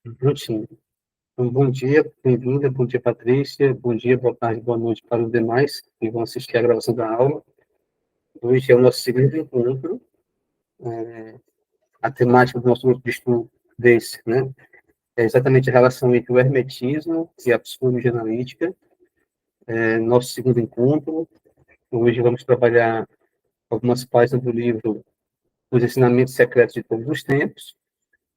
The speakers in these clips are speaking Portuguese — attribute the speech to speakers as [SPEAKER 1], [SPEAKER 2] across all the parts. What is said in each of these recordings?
[SPEAKER 1] Juntinho. Então, bom dia, bem-vinda, bom dia, Patrícia, bom dia, boa tarde, boa noite para os demais que vão assistir a gravação da aula. Hoje é o nosso segundo encontro. A temática do nosso grupo de estudo desse, né, é exatamente a relação entre o hermetismo e a psicologia analítica. Nosso segundo encontro. Hoje vamos trabalhar algumas páginas do livro Os Ensinamentos Secretos de Todos os Tempos.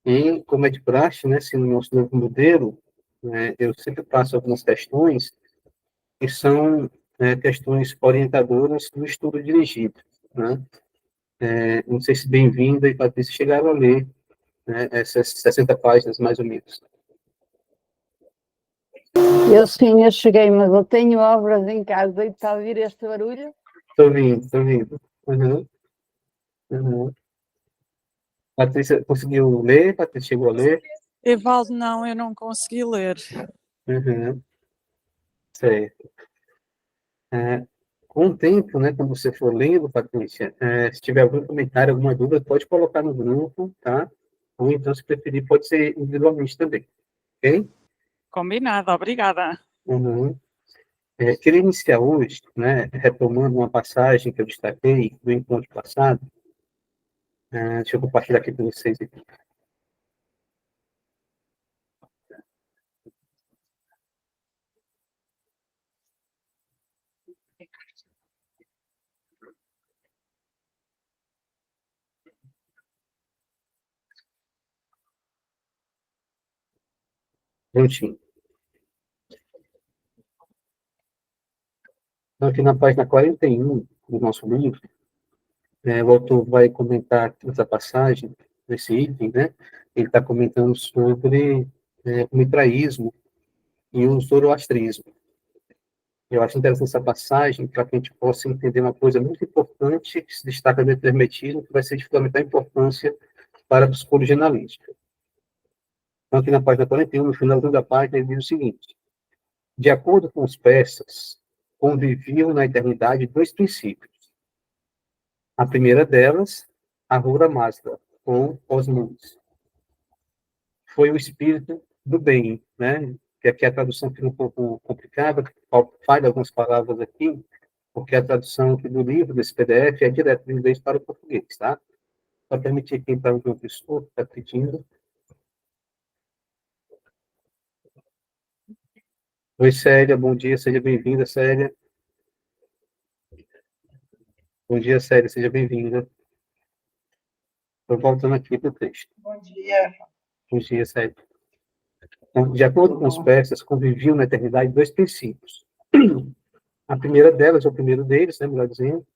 [SPEAKER 1] E, como é de praxe, né, se no nosso novo modelo, né, eu sempre passo algumas questões que são questões orientadoras do estudo dirigido. Né? Não sei se bem-vinda e Patrícia chegaram a ler, né, essas 60 páginas, mais ou menos.
[SPEAKER 2] Eu sim, eu cheguei, mas eu tenho obras em casa e está a ouvir este barulho?
[SPEAKER 1] Estou vindo, estou vindo. Uhum. Uhum. Patrícia conseguiu ler? Patrícia chegou a ler?
[SPEAKER 3] Evaldo, não, eu não consegui ler.
[SPEAKER 1] Uhum. Certo. Com o tempo, né, quando você for lendo, Patrícia, se tiver algum comentário, alguma dúvida, pode colocar no grupo, tá? Ou então, se preferir, pode ser individualmente também, ok?
[SPEAKER 3] Combinado, obrigada.
[SPEAKER 1] Uhum. Queria iniciar hoje, né, retomando uma passagem que eu destaquei do encontro passado. Deixa eu compartilhar aqui com vocês. Aqui. Prontinho. Então, aqui na página 41 do nosso livro, o autor vai comentar essa passagem, esse item, né? Ele está comentando sobre o mitraísmo e o zoroastrismo. Eu acho interessante essa passagem para que a gente possa entender uma coisa muito importante que se destaca dentro do hermetismo, que vai ser de fundamental importância para a psicologia analítica. Então, aqui na página 41, no final da página, ele diz o seguinte: de acordo com os persas, conviviam na eternidade dois princípios. A primeira delas, Ahura Mazda, ou Osmos, foi o espírito do bem, né? Que aqui a tradução fica um pouco complicada, falha algumas palavras aqui, porque a tradução aqui do livro, desse PDF, é direto do inglês para o português, tá? Só permitir aqui para o professor que está pedindo. Oi, Célia, bom dia, seja bem-vinda, Célia. Bom dia, Célia, seja bem-vinda. Estou voltando aqui para o texto.
[SPEAKER 4] Bom dia.
[SPEAKER 1] Bom dia, Célia. Então, de acordo com os persas, conviviam na eternidade dois princípios. A primeira delas, ou o primeiro deles, né, melhor dizendo,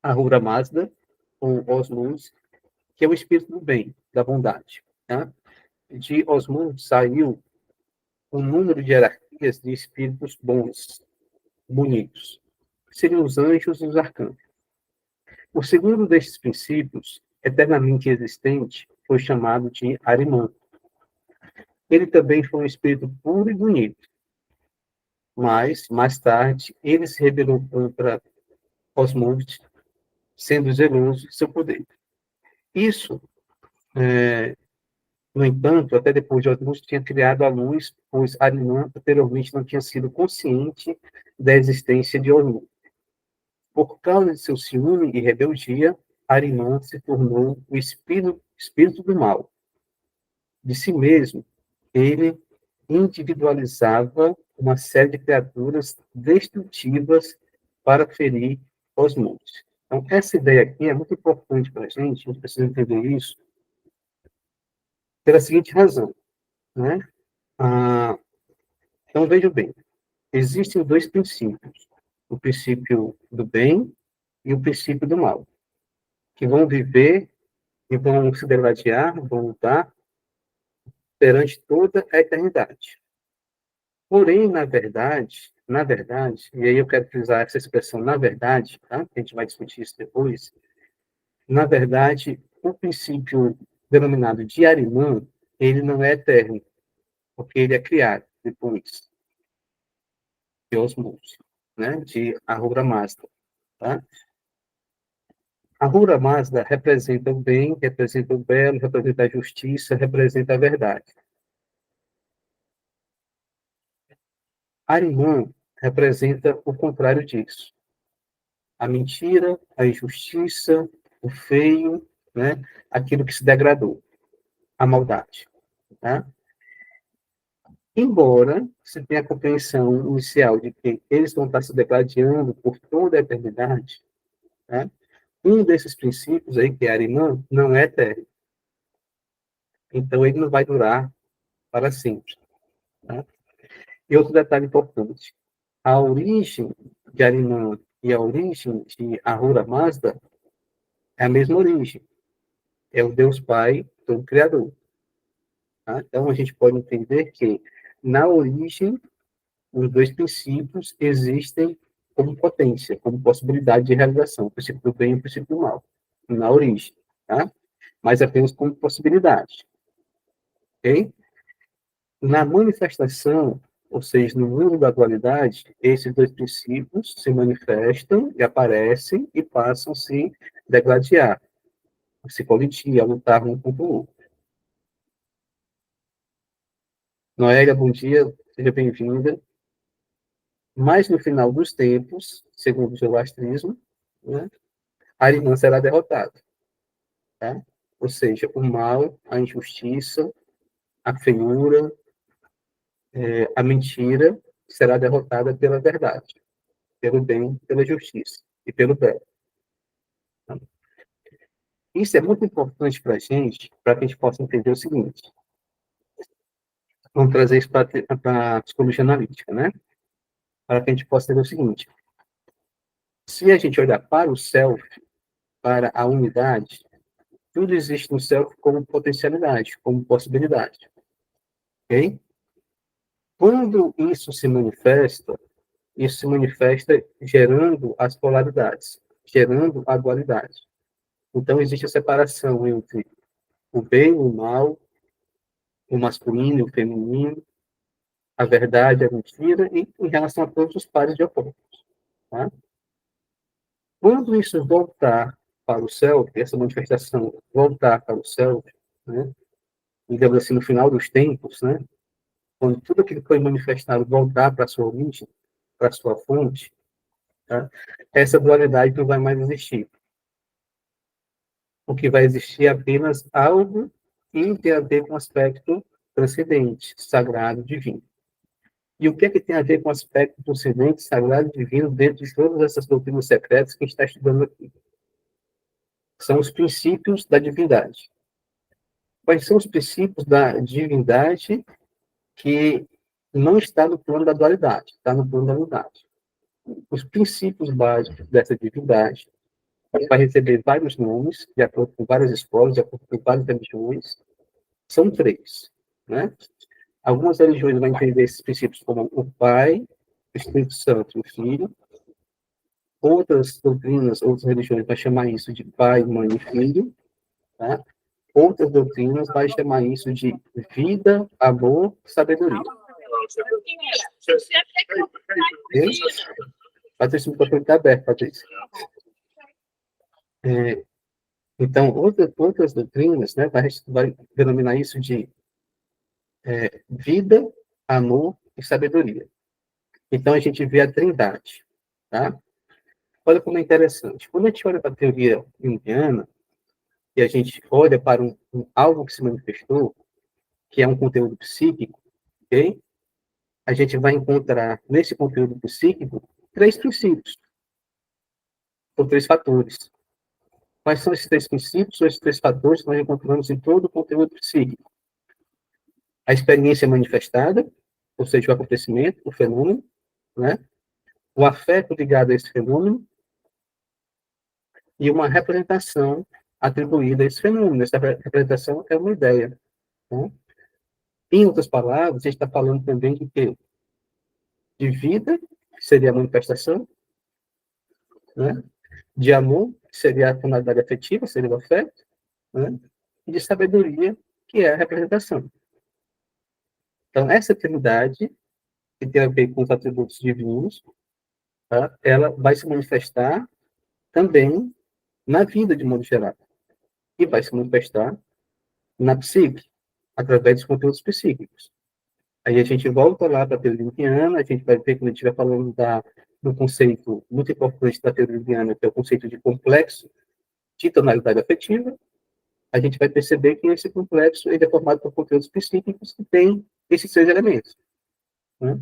[SPEAKER 1] Ahura Mazda, ou Osmos, que é o espírito do bem, da bondade. Tá? De Osmos saiu um número de hierarquias de espíritos bons, bonitos, que seriam os anjos e os arcanjos. O segundo destes princípios, eternamente existente, foi chamado de Arimã. Ele também foi um espírito puro e bonito, mas, mais tarde, ele se rebelou contra Osmos, sendo zeloso de seu poder. Isso, no entanto, até depois de Osmos tinha criado a luz, pois Arimã anteriormente não tinha sido consciente da existência de Osmos. Por causa de seu ciúme e rebeldia, Arimã se tornou o espírito do mal. De si mesmo, ele individualizava uma série de criaturas destrutivas para ferir os mundos. Então, essa ideia aqui é muito importante para a gente precisa entender isso pela seguinte razão, né? Então, veja bem, existem dois princípios, o princípio do bem e o princípio do mal, que vão viver e vão se degladiar, vão lutar perante toda a eternidade. Porém, na verdade, e aí eu quero utilizar essa expressão na verdade, tá? A gente vai discutir isso depois. Na verdade, o princípio denominado de Arimã, ele não é eterno, porque ele é criado depois de osmose, né? De Ahura Mazda, tá? Ahura Mazda representa o bem, representa o belo, representa a justiça, representa a verdade. Arimã representa o contrário disso. A mentira, a injustiça, o feio, né? Aquilo que se degradou, a maldade. Tá? Embora se tenha a compreensão inicial de que eles vão estar se degradando por toda a eternidade, tá? Um desses princípios aí, que é Arimã, não é eterno. Então, ele não vai durar para sempre. Tá? E outro detalhe importante, a origem de Arimã e a origem de Ahura Mazda é a mesma origem. É o Deus Pai, todo Criador. Tá? Então, a gente pode entender que, na origem, os dois princípios existem como potência, como possibilidade de realização, o princípio do bem e o princípio do mal, na origem, tá? Mas apenas como possibilidade, ok? Na manifestação, ou seja, no mundo da dualidade, esses dois princípios se manifestam e aparecem e passam a se degladiar, a se colidir, a lutar um contra o outro. Noélia, bom dia, seja bem-vinda. Mas no final dos tempos, segundo o zoroastrismo, né, a irmã será derrotada. Tá? Ou seja, o mal, a injustiça, a feiura, a mentira será derrotada pela verdade, pelo bem, pela justiça e pelo bem. Tá? Isso é muito importante para que a gente possa entender o seguinte. Vamos trazer isso para a psicologia analítica, né? Para que a gente possa entender o seguinte. Se a gente olhar para o self, para a unidade, tudo existe no self como potencialidade, como possibilidade. Ok? Quando isso se manifesta gerando as polaridades, gerando a dualidade. Então, existe a separação entre o bem e o mal, o masculino e o feminino, a verdade e a mentira, e em relação a todos os pares de opostos. Tá? Quando isso voltar para o self, essa manifestação voltar para o self, né, digamos assim, no final dos tempos, né, quando tudo aquilo que foi manifestado voltar para a sua origem, para a sua fonte, tá, essa dualidade não vai mais existir. O que vai existir é apenas algo que tem a ver com o aspecto transcendente, sagrado, divino. E o que é que tem a ver com o aspecto transcendente, sagrado e divino dentro de todas essas doutrinas secretas que a gente está estudando aqui? São os princípios da divindade. Quais são os princípios da divindade que não está no plano da dualidade, está no plano da unidade? Os princípios básicos dessa divindade vai receber vários nomes, de acordo com várias escolas, de acordo com várias religiões. São três, né? Algumas religiões vão entender esses princípios como o Pai, o Espírito Santo e o Filho. Outras doutrinas, outras religiões vão chamar isso de Pai, Mãe e Filho. Tá? Outras doutrinas vão chamar isso de vida, amor, sabedoria. Patrícia, o microfone está aberto, Patrícia. Então, outras doutrinas, né, vai denominar isso de vida, amor e sabedoria. Então, a gente vê a trindade. Tá? Olha como é interessante. Quando a gente olha para a teoria junguiana, e a gente olha para algo que se manifestou, que é um conteúdo psíquico, ok? A gente vai encontrar nesse conteúdo psíquico três princípios, ou três fatores. Quais são esses três princípios, ou esses três fatores que nós encontramos em todo o conteúdo psíquico? A experiência manifestada, ou seja, o acontecimento, o fenômeno, né? O afeto ligado a esse fenômeno, e uma representação atribuída a esse fenômeno. Essa representação é uma ideia. Né? Em outras palavras, a gente está falando também de quê? De vida, que seria a manifestação, né? De amor, que seria a tonalidade afetiva, seria o afeto, né? E de sabedoria, que é a representação. Então, essa trindade, que tem a ver com os atributos divinos, tá? Ela vai se manifestar também na vida de modo geral, e vai se manifestar na psique, através dos conteúdos psíquicos. Aí a gente volta lá para a teoria junguiana, a gente vai ver, quando a gente estiver falando do conceito muito importante da teoria junguiana, que é o conceito de complexo de tonalidade afetiva, a gente vai perceber que esse complexo ele é formado por conteúdos psíquicos que têm esses três elementos. Né?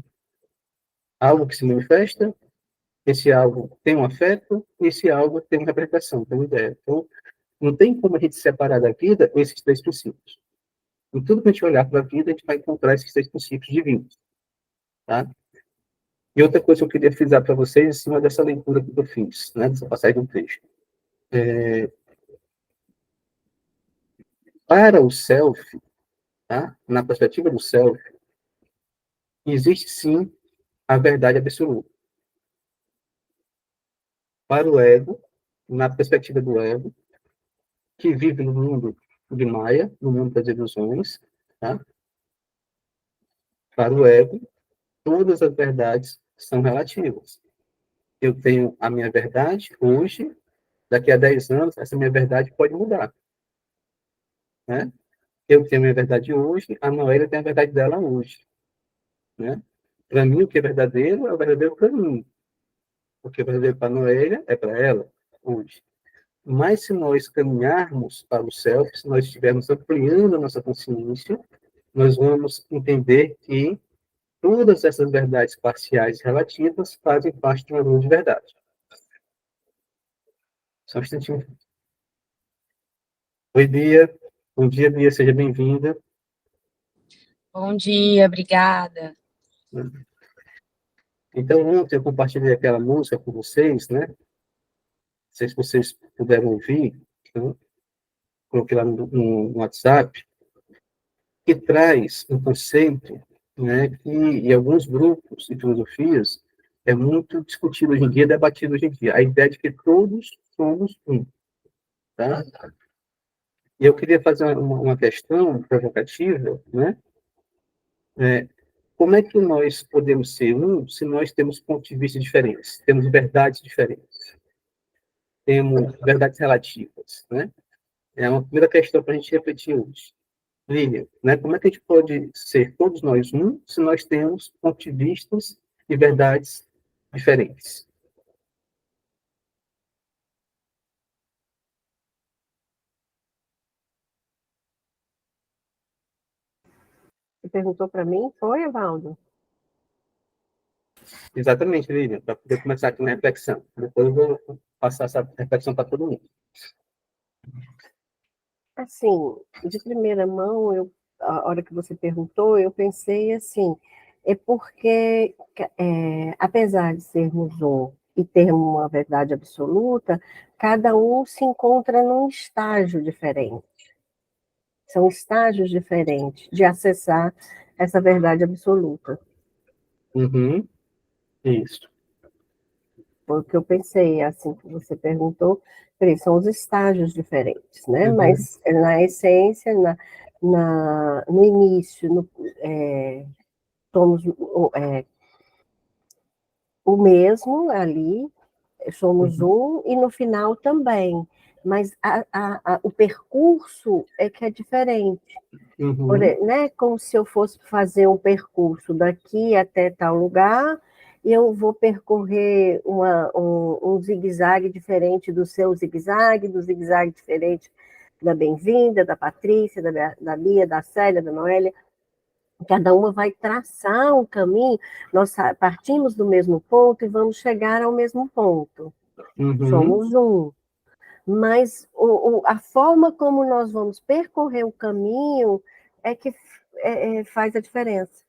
[SPEAKER 1] Algo que se manifesta, esse algo tem um afeto, e esse algo tem uma representação, tem uma ideia. Então, não tem como a gente separar da vida esses três princípios. Em tudo que a gente olhar para a vida, a gente vai encontrar esses três princípios divinos. Tá? E outra coisa que eu queria frisar para vocês, em cima dessa leitura que eu fiz, né, dessa passagem do texto. Para o self, tá? Na perspectiva do self, existe sim a verdade absoluta. Para o ego, na perspectiva do ego, que vive no mundo de Maia, no mundo das ilusões, tá? Para o ego, todas as verdades são relativas. Eu tenho a minha verdade hoje, daqui a 10 anos, essa minha verdade pode mudar. Né? Eu tenho a minha verdade hoje, a Noélia tem a verdade dela hoje. Né? Para mim, o que é verdadeiro é o verdadeiro para mim. O que é verdadeiro para a Noélia é para ela hoje. Mas se nós caminharmos para o self, se nós estivermos ampliando a nossa consciência, nós vamos entender que todas essas verdades parciais e relativas fazem parte de uma grande verdade. Só um instantinho. Oi, Bia. Bom dia, Bia. Seja bem-vinda.
[SPEAKER 4] Bom dia, obrigada.
[SPEAKER 1] Então, ontem eu compartilhei aquela música com vocês, né? Não sei se vocês puderam ouvir, né? Coloquei lá no WhatsApp, que traz um conceito, né, que em alguns grupos de filosofias é muito discutido hoje em dia, debatido hoje em dia, a ideia de que todos somos um. Tá? E eu queria fazer uma questão provocativa, né? Como é que nós podemos ser um se nós temos pontos de vista diferentes, temos verdades diferentes, temos verdades relativas, né? É uma primeira questão para a gente refletir hoje. Lilian, né? Como é que a gente pode ser todos nós um se nós temos pontos de vista e verdades diferentes?
[SPEAKER 5] Você perguntou para mim? Foi, Evaldo?
[SPEAKER 1] Exatamente, Lilian, para poder começar aqui uma reflexão. Depois eu vou passar essa reflexão para todo mundo.
[SPEAKER 5] Assim, de primeira mão, a hora que você perguntou, eu pensei assim, é porque, apesar de sermos um e termos uma verdade absoluta, cada um se encontra num estágio diferente. São estágios diferentes de acessar essa verdade absoluta.
[SPEAKER 1] Uhum. Isso.
[SPEAKER 5] Foi o que eu pensei, assim que você perguntou, são os estágios diferentes, né?
[SPEAKER 1] Uhum.
[SPEAKER 5] Mas na essência, no início, somos o mesmo ali, somos um, e no final também. Mas o percurso é que é diferente.
[SPEAKER 1] Uhum.
[SPEAKER 5] Né? Como se eu fosse fazer um percurso daqui até tal lugar, e eu vou percorrer um zigue-zague diferente do seu zigue-zague, do zigue-zague diferente da Bem-vinda, da Patrícia, da Bia, da Célia, da Noélia. Cada uma vai traçar um caminho, nós partimos do mesmo ponto e vamos chegar ao mesmo ponto.
[SPEAKER 1] Uhum.
[SPEAKER 5] Somos um. Mas a forma como nós vamos percorrer o caminho é que faz a diferença.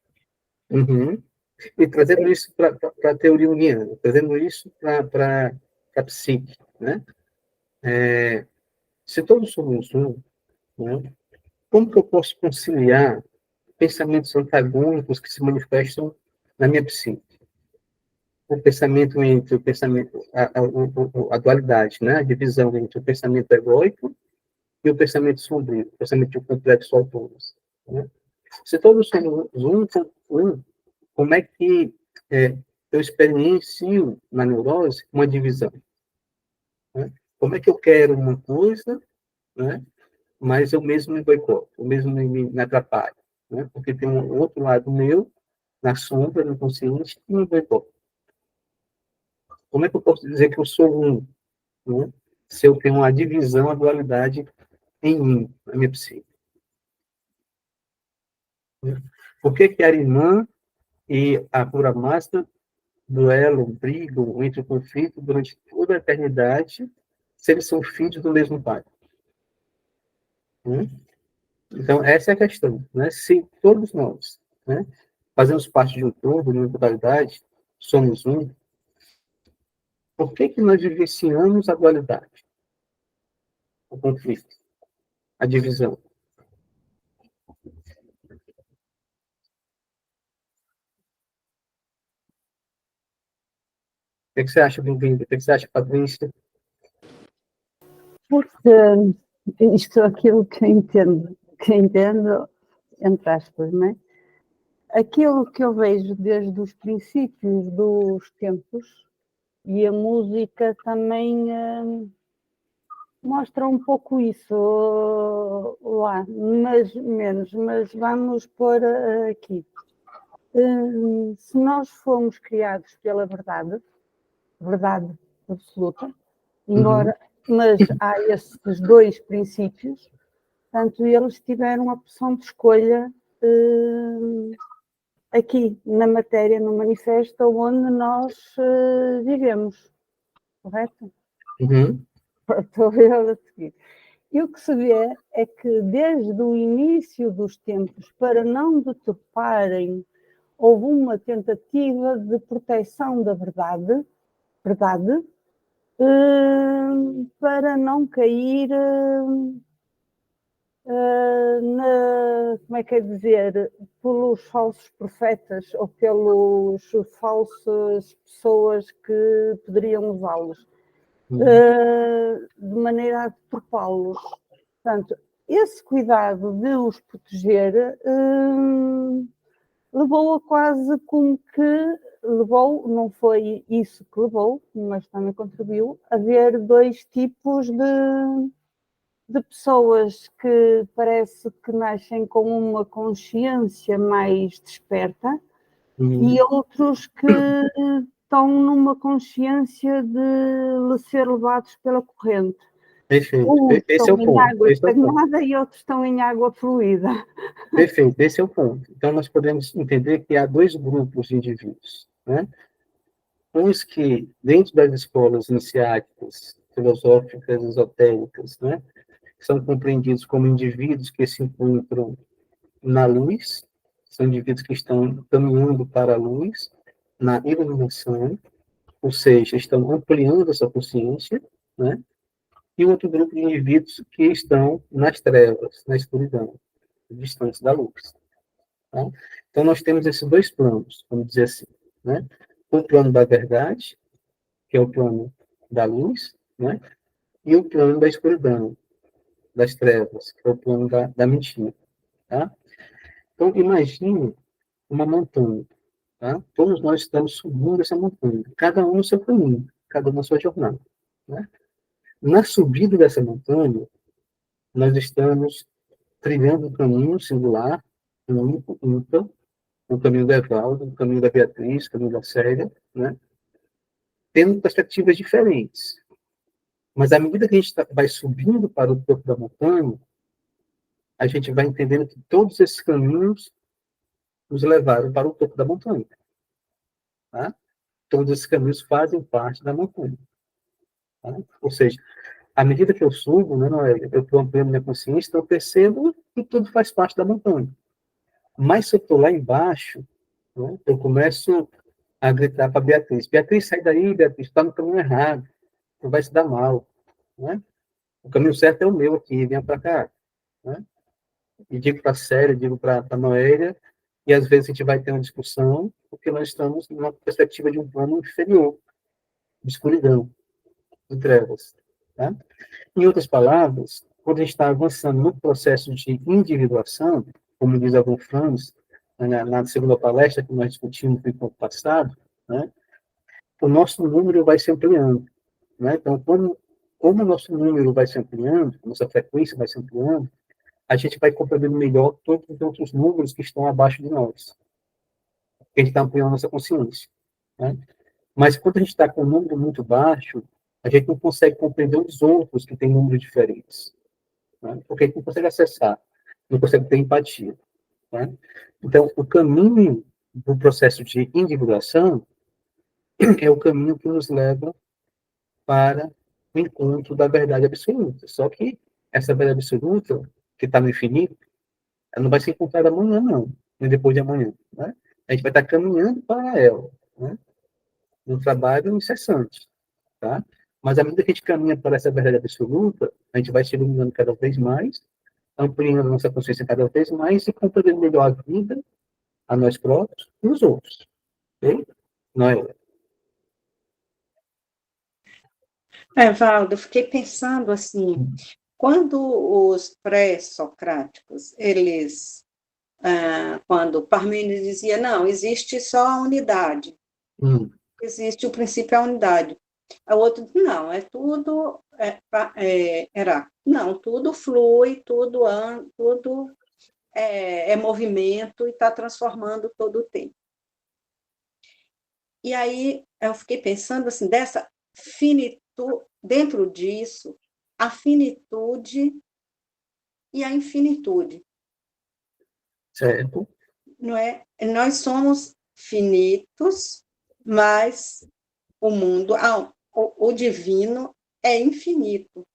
[SPEAKER 1] Uhum. E trazendo isso para a teoria junguiana, trazendo isso para a psique, né? Se todos somos um, né, como que eu posso conciliar pensamentos antagônicos que se manifestam na minha psique? O pensamento entre o pensamento, a dualidade, né? A divisão entre o pensamento egóico e o pensamento sombrio, o pensamento de um complexo autônomo. Né? Se todos somos um, como é que eu experiencio na neurose uma divisão? Né? Como é que eu quero uma coisa, né? Mas eu mesmo me boicoto, eu mesmo me atrapalho, né? Porque tem um outro lado meu, na sombra, no consciente, que me boicota. Como é que eu posso dizer que eu sou um, né? Se eu tenho uma divisão, a dualidade em mim, na minha psique? Né? Por que que Arimã e a Pura Máscara duelam, brigam, entram em conflito durante toda a eternidade, se eles são filhos do mesmo pai? Né? Então, essa é a questão. Né? Se todos nós, né, fazemos parte de um todo, de uma totalidade, somos um, por que que nós vivenciamos a dualidade, o conflito, a divisão? O que você acha, Bem-vindo? O que você acha, Patrícia?
[SPEAKER 2] Porque isto é aquilo que entendo, entre aspas, não é? Aquilo que eu vejo desde os princípios dos tempos, e a música também mostra um pouco isso lá, mas menos, mas vamos pôr aqui. Se nós fomos criados pela verdade absoluta, embora, mas há esses dois princípios, portanto, eles tiveram a opção de escolha aqui na matéria, no manifesto, onde nós vivemos, correto? Estou eu a seguir. E o que se vê é que desde o início dos tempos, para não deturparem, houve uma tentativa de proteção da verdade, para não cair como é que é dizer, pelos falsos profetas ou pelos falsas pessoas que poderiam usá-los, de maneira a deturpá-los. Portanto, esse cuidado de os proteger levou a quase como que levou, não foi isso que levou, mas também contribuiu, a haver dois tipos de pessoas que parece que nascem com uma consciência mais desperta e outros que estão numa consciência de ser levados pela corrente.
[SPEAKER 1] Perfeito.
[SPEAKER 2] Uns
[SPEAKER 1] Esse é
[SPEAKER 2] estão
[SPEAKER 1] o
[SPEAKER 2] em
[SPEAKER 1] ponto.
[SPEAKER 2] água
[SPEAKER 1] Esse é o ponto.
[SPEAKER 2] estagnada e outros estão em água fluida.
[SPEAKER 1] Perfeito, esse é o ponto. Então, nós podemos entender que há dois grupos de indivíduos, né? Uns que, dentro das escolas iniciáticas, filosóficas, esotéricas, né, são compreendidos como indivíduos que se encontram na luz, são indivíduos que estão caminhando para a luz, na iluminação, ou seja, estão ampliando essa consciência, né? E outro grupo de indivíduos que estão nas trevas, na escuridão, distantes da luz. Tá? Então, nós temos esses dois planos, vamos dizer assim, né? O plano da verdade, que é o plano da luz, né? E o plano da escuridão, das trevas, que é o plano da mentira. Tá? Então, imagine uma montanha. Tá? Todos nós estamos subindo essa montanha, cada um no seu caminho, cada um na sua jornada. Né? Na subida dessa montanha, nós estamos trilhando um caminho singular, único, ímpar, o caminho da Evaldo, o caminho da Beatriz, o caminho da Célia, né? Tendo perspectivas diferentes. Mas à medida que a gente vai subindo para o topo da montanha, a gente vai entendendo que todos esses caminhos nos levaram para o topo da montanha. Tá? Todos esses caminhos fazem parte da montanha. Tá? Ou seja, à medida que eu subo, né, Noélia, eu estou ampliando minha consciência, então eu percebo que tudo faz parte da montanha. Mas se eu estou lá embaixo, né, eu começo a gritar para Beatriz: Beatriz, sai daí, Beatriz, está no caminho errado, tu vai se dar mal. Né? O caminho certo é o meu aqui, venha para cá. Né? E digo para a Célia, digo para a Noélia, e às vezes a gente vai ter uma discussão, porque nós estamos numa perspectiva de um plano inferior, de escuridão, de trevas. Tá? Em outras palavras, quando a gente está avançando no processo de individuação, como diz Alvin Franz, na segunda palestra que nós discutimos no encontro passado, né, o nosso número vai se ampliando. Né? Então, quando como o nosso número vai se ampliando, a nossa frequência vai se ampliando, a gente vai compreendendo melhor todos os outros números que estão abaixo de nós. Porque a gente está ampliando a nossa consciência. Né? Mas quando a gente está com um número muito baixo, a gente não consegue compreender os outros que têm números diferentes. Né? Porque a gente não consegue acessar, não consegue ter empatia. Né? Então, o caminho do processo de individuação é o caminho que nos leva para o encontro da verdade absoluta. Só que essa verdade absoluta, que está no infinito, ela não vai ser encontrada amanhã, não, nem depois de amanhã. Né? A gente vai estar caminhando para ela, né? Um trabalho incessante. Tá? Mas à medida que a gente caminha para essa verdade absoluta, a gente vai se iluminando cada vez mais, ampliando a nossa consciência cada vez mais e compreendendo melhor a vida, a nós próprios e os outros. Ok? Não é?
[SPEAKER 6] Valdo, eu fiquei pensando assim, quando os pré-socráticos, eles, quando Parmênides dizia, não, existe só a unidade, existe o princípio a unidade. O outro, não, é tudo, não, tudo flui, tudo é movimento e está transformando todo o tempo. E aí eu fiquei pensando assim, dessa finitude, dentro disso, a finitude e a infinitude.
[SPEAKER 1] Certo.
[SPEAKER 6] Não é? Nós somos finitos, mas o mundo, o divino é infinito.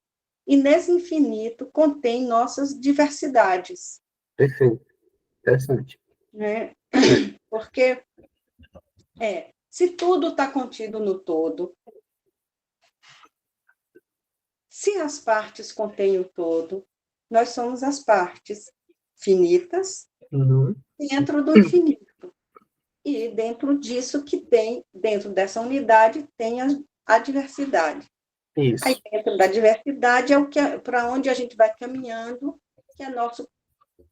[SPEAKER 6] E nesse infinito contém nossas diversidades.
[SPEAKER 1] Perfeito. Interessante.
[SPEAKER 6] Né? Porque se tudo está contido no todo, se as partes contêm o todo, nós somos as partes finitas dentro do infinito. E dentro disso que tem, dentro dessa unidade, tem a diversidade.
[SPEAKER 1] Isso.
[SPEAKER 6] Aí dentro da diversidade é para onde a gente vai caminhando, que é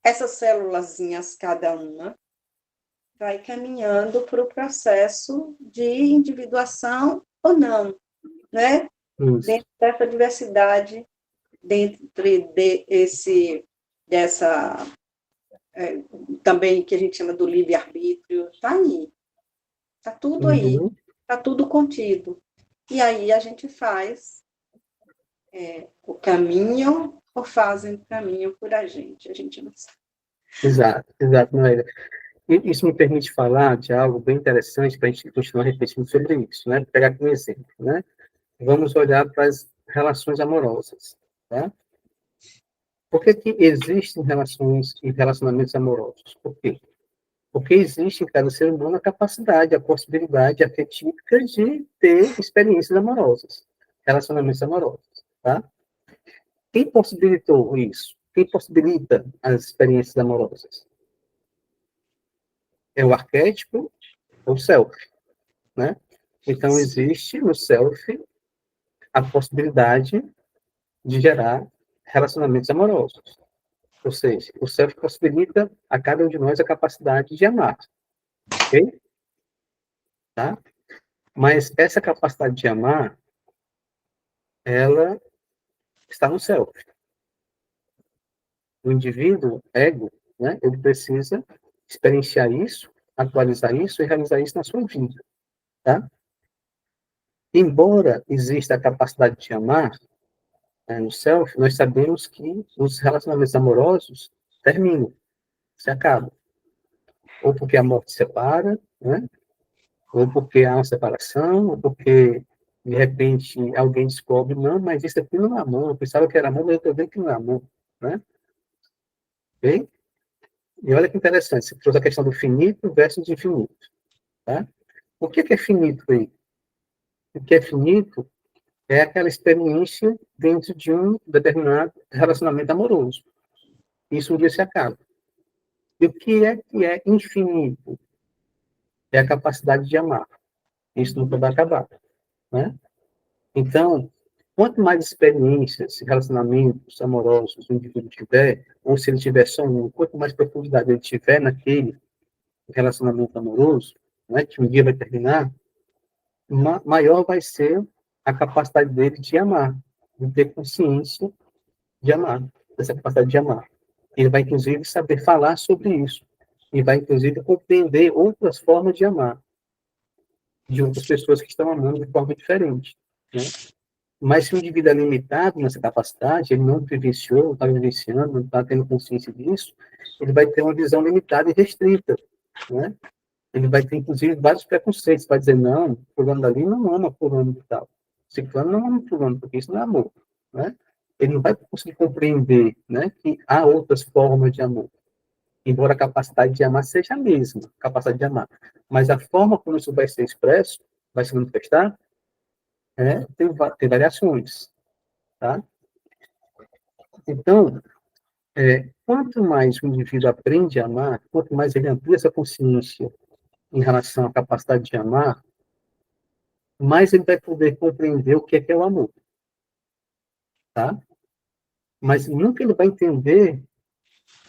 [SPEAKER 6] essas célulazinhas, cada uma, vai caminhando para o processo de individuação ou não, né?
[SPEAKER 1] Isso.
[SPEAKER 6] Dentro dessa diversidade, dentro dessa também que a gente chama do livre-arbítrio, está aí. Está tudo aí, está tudo contido. E aí a gente faz o caminho ou fazem o caminho por a gente não sabe.
[SPEAKER 1] Exato, Noélia. E isso me permite falar de algo bem interessante para a gente continuar refletindo sobre isso, né? Vou pegar aqui um exemplo, né? Vamos olhar para as relações amorosas, tá? Por que existem relações e relacionamentos amorosos? Por quê? Porque existe em cada ser humano a capacidade, a possibilidade afetiva de ter experiências amorosas, relacionamentos amorosos, tá? Quem possibilitou isso? Quem possibilita as experiências amorosas? É o arquétipo ou o self, né? Então, existe no self a possibilidade de gerar relacionamentos amorosos. Ou seja, o self possibilita a cada um de nós a capacidade de amar. Ok? Tá? Mas essa capacidade de amar, ela está no self. O indivíduo, ego, né, ele precisa experienciar isso, atualizar isso e realizar isso na sua vida. Tá? Embora exista a capacidade de amar no self, nós sabemos que os relacionamentos amorosos terminam, se acabam. Ou porque a morte separa, né? Ou porque há uma separação, ou porque, de repente, alguém descobre, não, mas isso aqui não é amor, eu pensava que era amor, mas eu estou vendo que não é amor, né? Ok? E olha que interessante, você trouxe a questão do finito versus infinito, tá? O que é finito aí? O que é finito é aquela experiência dentro de um determinado relacionamento amoroso. Isso um dia se acaba. E o que é infinito? É a capacidade de amar. Isso nunca vai acabar, né? Então, quanto mais experiências, relacionamentos amorosos o indivíduo tiver, ou se ele tiver só um, quanto mais profundidade ele tiver naquele relacionamento amoroso, né, que um dia vai terminar, maior vai ser a capacidade dele de amar. de ter consciência de amar, dessa capacidade de amar. Ele vai, inclusive, saber falar sobre isso. E vai, inclusive, compreender outras formas de amar, de outras pessoas que estão amando de forma diferente, né? Mas se o indivíduo é limitado nessa capacidade, ele não vivenciou, não está vivenciando, não está tendo consciência disso, ele vai ter uma visão limitada e restrita, né? Ele vai ter, inclusive, vários preconceitos, vai dizer, não, fulano dali não ama fulano de tal, ciclano não ama fulano, porque isso não é amor, né? Ele não vai conseguir compreender, né, que há outras formas de amor, embora a capacidade de amar seja a mesma, a capacidade de amar, mas a forma como isso vai ser expresso, vai se manifestar, tem variações, tá? Então, quanto mais o indivíduo aprende a amar, quanto mais ele amplia essa consciência em relação à capacidade de amar, mais ele vai poder compreender o que é o amor, tá? Mas nunca ele vai entender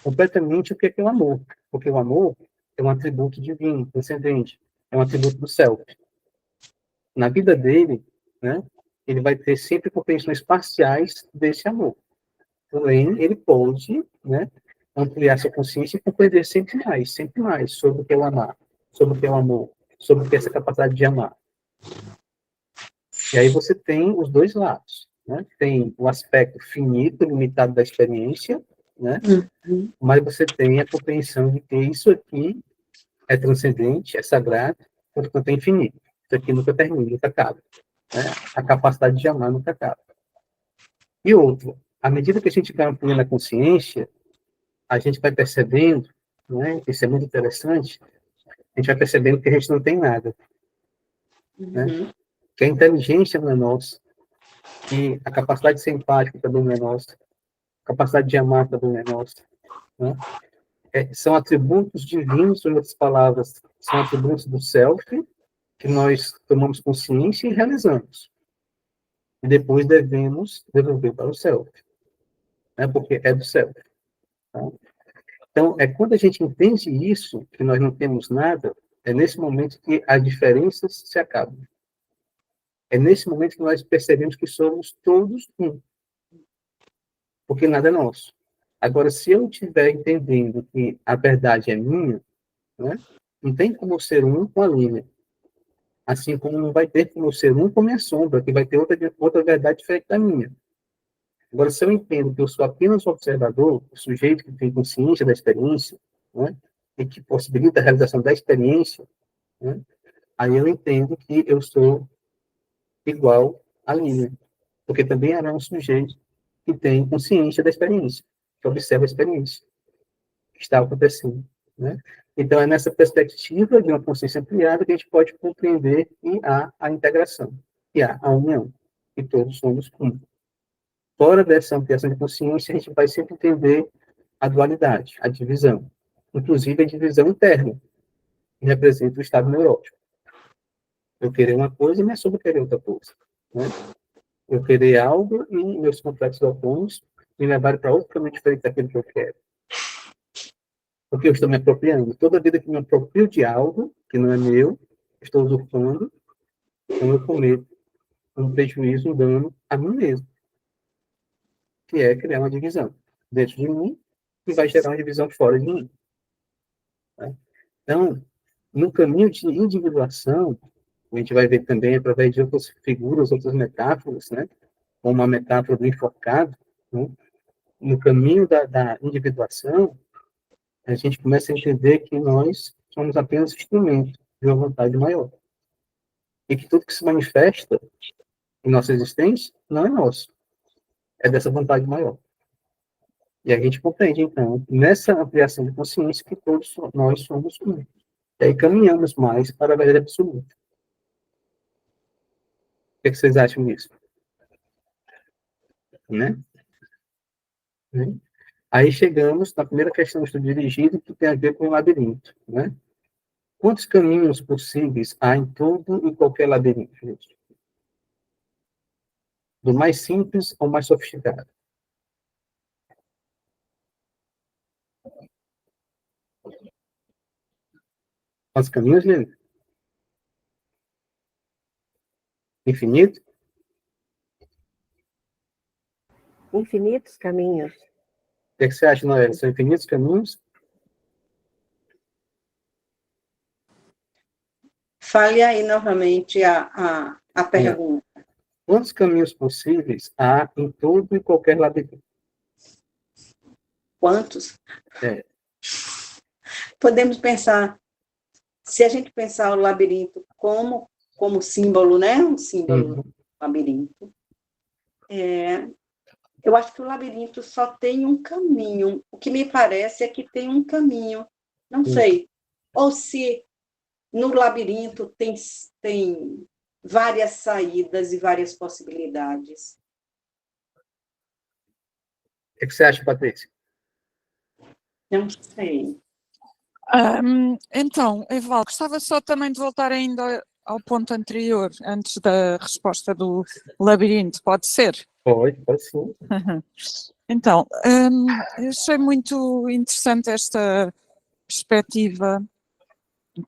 [SPEAKER 1] completamente o que é o amor, porque o amor é um atributo divino, transcendente, é um atributo do céu. Na vida dele, né, ele vai ter sempre compreensões parciais desse amor. Porém, ele pode, né, ampliar sua consciência e compreender sempre mais sobre o que é o amar, sobre o que é o amor, sobre o que é essa capacidade de amar. E aí você tem os dois lados, né? Tem o aspecto finito, limitado da experiência, né? Mas você tem a compreensão de que isso aqui é transcendente, é sagrado, portanto é infinito. Isso aqui nunca termina, nunca acaba, né? A capacidade de amar nunca acaba. E outro, à medida que a gente vai ampliando a consciência, a gente vai percebendo, né? Isso é muito interessante, a gente vai percebendo que a gente não tem nada, né? Que a inteligência não é nossa, que a capacidade de ser empático também não é nossa, a capacidade de amar também não é nossa, né? São atributos divinos, em outras palavras, são atributos do self, que nós tomamos consciência e realizamos. E depois devemos devolver para o self, né? Porque é do self. Tá? Então, quando a gente entende isso, que nós não temos nada, é nesse momento que as diferenças se acabam. É nesse momento que nós percebemos que somos todos um, porque nada é nosso. Agora, se eu estiver entendendo que a verdade é minha, né, não tem como eu ser um com a linha. Assim como não vai ter como eu ser um com a minha sombra, que vai ter outra verdade diferente da minha. Agora, se eu entendo que eu sou apenas um observador, o sujeito que tem consciência da experiência, né, e que possibilita a realização da experiência, né, aí eu entendo que eu sou igual à linha, porque também era um sujeito que tem consciência da experiência, que observa a experiência que está acontecendo, né? Então, é nessa perspectiva de uma consciência ampliada que a gente pode compreender que há a integração, que há a união, que todos somos um. Fora dessa ampliação de consciência, a gente vai sempre entender a dualidade, a divisão, inclusive a divisão interna, que representa o estado neurótico. Eu querer uma coisa e minha sombra querer outra coisa, né? Eu querer algo e meus complexos opostos me levarem para outro caminho diferente daquilo que eu quero. Porque eu estou me apropriando. Toda vida que me aproprio de algo que não é meu, estou usurpando, então eu cometo um prejuízo, um dano a mim mesmo, que é criar uma divisão dentro de mim e vai gerar uma divisão fora de mim. Tá? Então, no caminho de individuação, a gente vai ver também através de outras figuras, outras metáforas, né? Como a metáfora do enforcado, né? No caminho da individuação, a gente começa a entender que nós somos apenas instrumento de uma vontade maior. E que tudo que se manifesta em nossa existência não é nosso, é dessa vontade maior. E a gente compreende, então, nessa ampliação de consciência, que todos nós somos um. E aí caminhamos mais para a verdade absoluta. O que vocês acham disso? Né? Aí chegamos na primeira questão do estudo dirigido, que tem a ver com o labirinto. Né? Quantos caminhos possíveis há em todo e qualquer labirinto, gente? Do mais simples ao mais sofisticado. Quantos caminhos, Lili? Infinito?
[SPEAKER 5] infinitos caminhos.
[SPEAKER 1] O que você acha, Noé? São infinitos caminhos?
[SPEAKER 6] Fale aí novamente a pergunta.
[SPEAKER 1] Quantos caminhos possíveis há em todo e qualquer labirinto?
[SPEAKER 6] Quantos?
[SPEAKER 1] É.
[SPEAKER 6] Podemos pensar, se a gente pensar o labirinto como símbolo, né? Um símbolo do labirinto. Eu acho que o labirinto só tem um caminho. O que me parece é que tem um caminho. Não sei. Ou se no labirinto tem várias saídas e várias possibilidades.
[SPEAKER 1] O que você acha, Patrícia?
[SPEAKER 6] Não sei.
[SPEAKER 3] Então, Evaldo, gostava só também de voltar ainda ao ponto anterior, antes da resposta do labirinto, pode ser?
[SPEAKER 1] Pode sim.
[SPEAKER 3] Então, eu achei muito interessante esta perspectiva,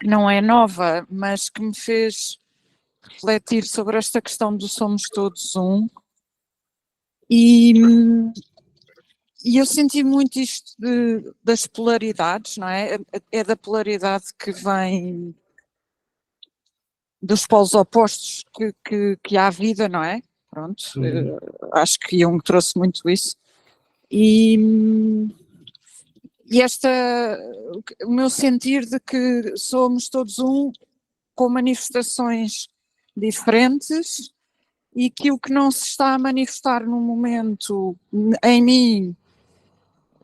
[SPEAKER 3] que não é nova, mas que me fez refletir sobre esta questão do somos todos um. E eu senti muito isto das polaridades, não é? É da polaridade que vem dos polos opostos que há vida, não é? Pronto, acho que Jung trouxe muito isso. E o meu sentir de que somos todos um, com manifestações diferentes, e que o que não se está a manifestar no momento em mim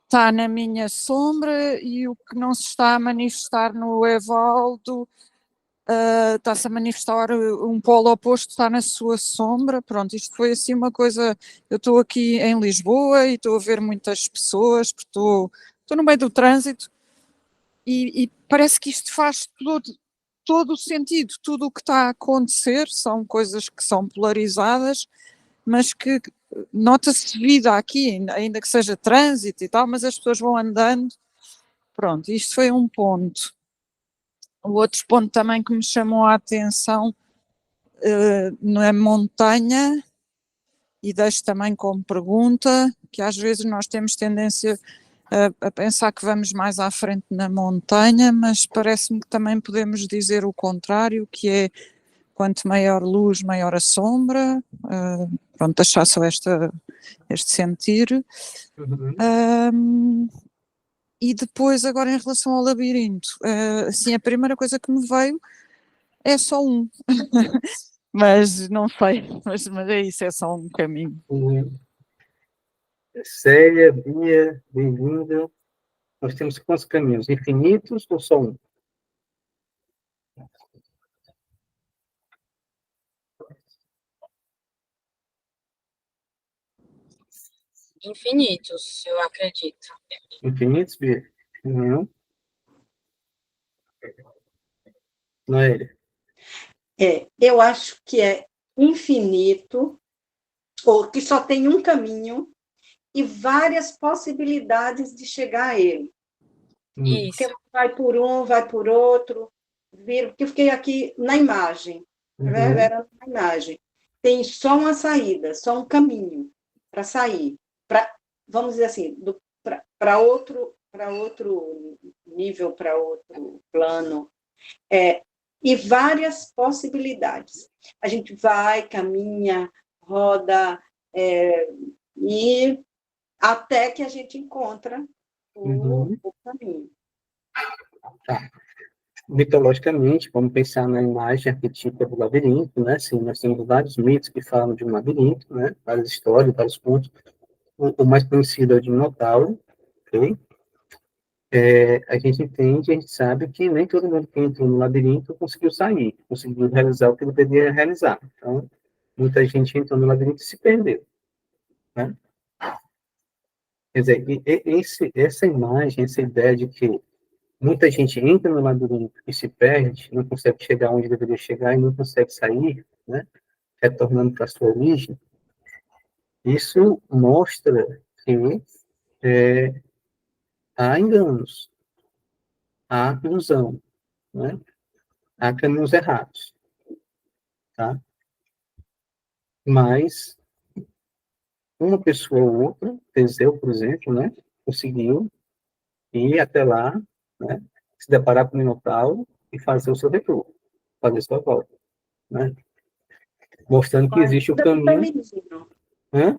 [SPEAKER 3] está na minha sombra, e o que não se está a manifestar no Evaldo está-se a manifestar um polo oposto, está na sua sombra. Pronto, isto foi assim uma coisa. Eu estou aqui em Lisboa e estou a ver muitas pessoas, porque estou no meio do trânsito, e parece que isto faz todo o sentido. Tudo o que está a acontecer são coisas que são polarizadas, mas que nota-se vida aqui, ainda que seja trânsito e tal, mas as pessoas vão andando. Pronto, isto foi um ponto. O outro ponto também que me chamou a atenção na montanha, e deixo também como pergunta, que às vezes nós temos tendência a pensar que vamos mais à frente na montanha, mas parece-me que também podemos dizer o contrário, que é quanto maior luz, maior a sombra. Pronto, deixar só este sentir. E depois, agora em relação ao labirinto, assim, a primeira coisa que me veio é só um. Mas não sei, mas é isso, é só um caminho.
[SPEAKER 1] Célia, Bia, bem-vinda. Nós temos quantos caminhos? Infinitos ou só um?
[SPEAKER 4] Infinitos, eu acredito.
[SPEAKER 1] Infinitos, Bia? Não. Noélia?
[SPEAKER 6] Eu acho que é infinito, ou que só tem um caminho e várias possibilidades de chegar a ele.
[SPEAKER 4] Isso.
[SPEAKER 6] Porque vai por um, vai por outro, porque eu fiquei aqui na imagem, na imagem. Tem só uma saída, só um caminho para sair, vamos dizer assim, para outro nível, para outro plano, e várias possibilidades. A gente vai, caminha, roda, e até que a gente encontra o caminho.
[SPEAKER 1] Tá. Mitologicamente, vamos pensar na imagem arquetípica do labirinto, né? Sim, nós temos vários mitos que falam de um labirinto, né? Várias histórias, vários pontos. O mais conhecido é o de Minotauro, ok? A gente entende, a gente sabe que nem todo mundo que entrou no labirinto conseguiu sair, conseguiu realizar o que ele deveria realizar. Então, muita gente entrou no labirinto e se perdeu, né? Quer dizer, essa imagem, essa ideia de que muita gente entra no labirinto e se perde, não consegue chegar onde deveria chegar e não consegue sair, né? Retornando para a sua origem, isso mostra que há enganos, há ilusão, né? Há caminhos errados, tá? Mas uma pessoa ou outra, Teseu, por exemplo, né, conseguiu ir até lá, né, se deparar com o Minotauro e fazer o seu retorno, fazer sua volta, né, mostrando
[SPEAKER 6] Com
[SPEAKER 1] que
[SPEAKER 6] a
[SPEAKER 1] existe o
[SPEAKER 6] ajuda do
[SPEAKER 1] caminho,
[SPEAKER 6] feminino.
[SPEAKER 1] né,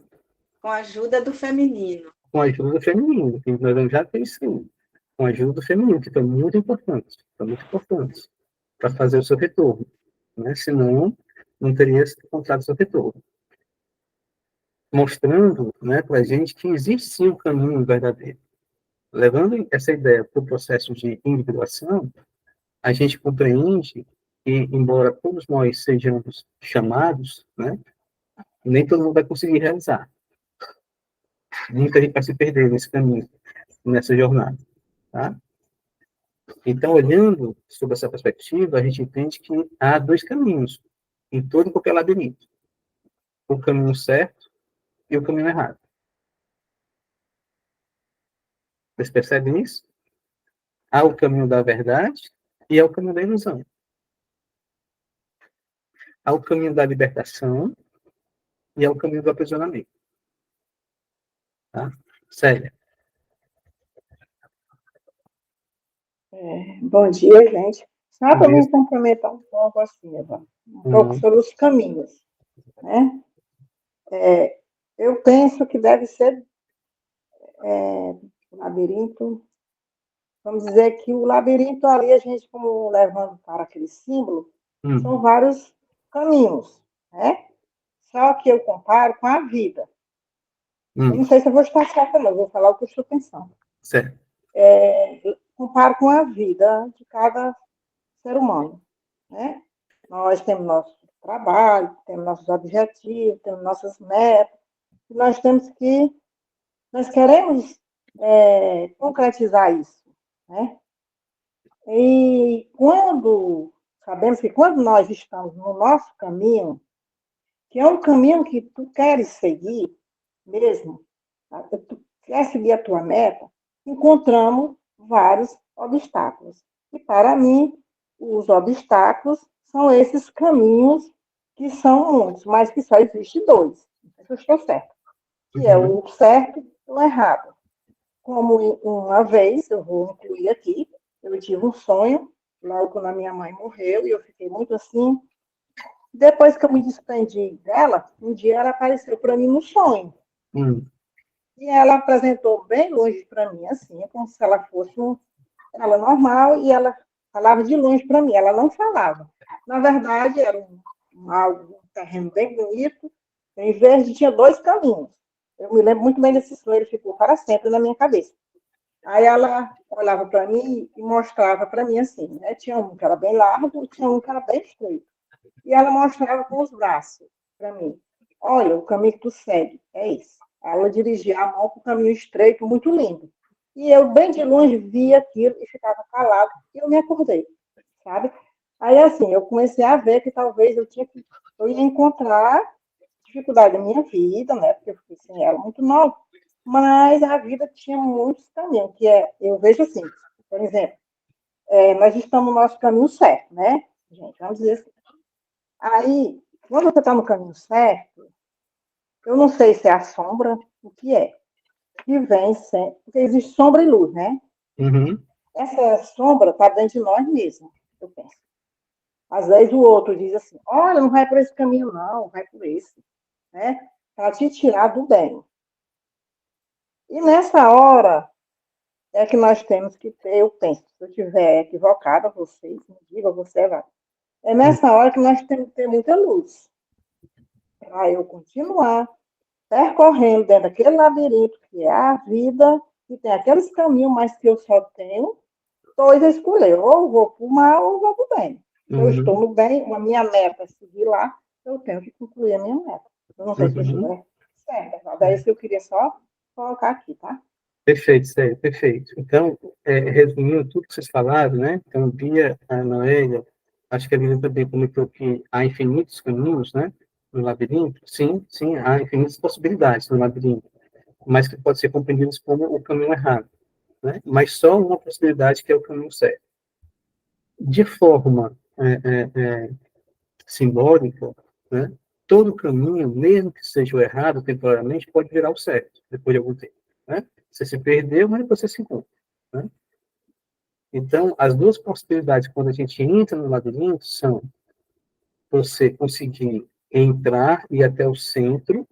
[SPEAKER 6] Com a ajuda do feminino.
[SPEAKER 1] com a ajuda do feminino, que nós vamos já ter isso, com a ajuda do feminino, que foi muito importante para fazer o seu retorno, né, senão não teria encontrado o seu retorno. Mostrando, né, para a gente que existe sim um caminho verdadeiro. Levando essa ideia para o processo de individuação, a gente compreende que, embora todos nós sejamos chamados, né, nem todo mundo vai conseguir realizar. Muita gente vai se perder nesse caminho, nessa jornada. Tá? Então, olhando sobre essa perspectiva, a gente entende que há dois caminhos em todo e qualquer labirinto: o caminho certo e o caminho errado. Vocês percebem isso? Há o caminho da verdade e há o caminho da ilusão. Há o caminho da libertação e há o caminho do aprisionamento. Tá? Célia.
[SPEAKER 7] Bom dia, gente. Só para
[SPEAKER 1] Bom
[SPEAKER 7] me
[SPEAKER 1] dia.
[SPEAKER 7] complementar um pouco assim, um pouco sobre os caminhos, né? Eu penso que deve ser o labirinto. Vamos dizer que o labirinto ali, a gente, como levando para aquele símbolo, são vários caminhos, né? Só que eu comparo com a vida. Eu não sei se eu vou estar certa, não, eu vou falar o que eu estou pensando.
[SPEAKER 1] Certo.
[SPEAKER 7] Comparo com a vida de cada ser humano, né? Nós temos nosso trabalho, temos nossos objetivos, temos nossas metas, e nós queremos concretizar isso, né? E sabemos que quando nós estamos no nosso caminho, que é um caminho que tu queres seguir mesmo, tá? Tu quer seguir a tua meta, encontramos vários obstáculos. E para mim, os obstáculos são esses caminhos que são muitos, mas que só existe dois. Eu estou certo. Que é o certo e o errado. Como uma vez, eu vou incluir aqui, eu tive um sonho, logo quando a minha mãe morreu, e eu fiquei muito assim. Depois que eu me desprendi dela, um dia ela apareceu para mim no sonho. E ela apresentou bem longe para mim, assim, como se ela fosse ela normal, e ela falava de longe para mim, ela não falava. Na verdade, era um terreno bem bonito, em verde tinha dois caminhos. Eu me lembro muito bem desse sonho, ele ficou para sempre na minha cabeça. Aí ela olhava para mim e mostrava para mim assim, né? Tinha um que era bem largo e tinha um que era bem estreito. E ela mostrava com os braços para mim. Olha, o caminho que tu segue é esse. Ela dirigia a mão para o caminho estreito, muito lindo. E eu, bem de longe, via aquilo e ficava calado, e eu me acordei, sabe? Aí, assim, eu comecei a ver que talvez eu ia encontrar dificuldade da minha vida, né? Porque eu fiquei sem ela muito nova, mas a vida tinha muitos caminhos, eu vejo assim, por exemplo, nós estamos no nosso caminho certo, né, gente? Vamos dizer assim. Aí, quando você está no caminho certo, eu não sei se é a sombra, o que é, que vem sempre, porque existe sombra e luz, né? Essa sombra está dentro de nós mesmos, eu penso. Às vezes o outro diz assim, olha, não vai por esse caminho não, vai por esse, né? Para te tirar do bem. E nessa hora é que nós temos que ter, eu penso, se eu estiver equivocada, vocês me digam, você vai. É nessa hora que nós temos que ter muita luz, para eu continuar percorrendo dentro daquele labirinto que é a vida, que tem aqueles caminhos, mas que eu só tenho dois a escolher, ou vou para o mal ou vou para o bem. Se eu estou no bem, a minha meta é seguir lá, eu tenho que concluir a minha meta. Eu não sei se eu estiver certa, daí isso que eu queria só colocar aqui, tá?
[SPEAKER 1] Perfeito, Sérgio, perfeito. Então, resumindo tudo que vocês falaram, né? Então, Bia, a Noélia, acho que a Bia também comentou que há infinitos caminhos, né? No labirinto. Sim, sim, há infinitas possibilidades no labirinto, mas que podem ser compreendidas como o caminho errado, né? Mas só uma possibilidade que é o caminho certo. De forma simbólica, né? todo caminho, mesmo que seja o errado temporariamente, pode virar o certo, depois de algum tempo, né? Você se perdeu, mas você se encontra, né? Então, as duas possibilidades quando a gente entra no labirinto são você conseguir entrar e ir até o centro,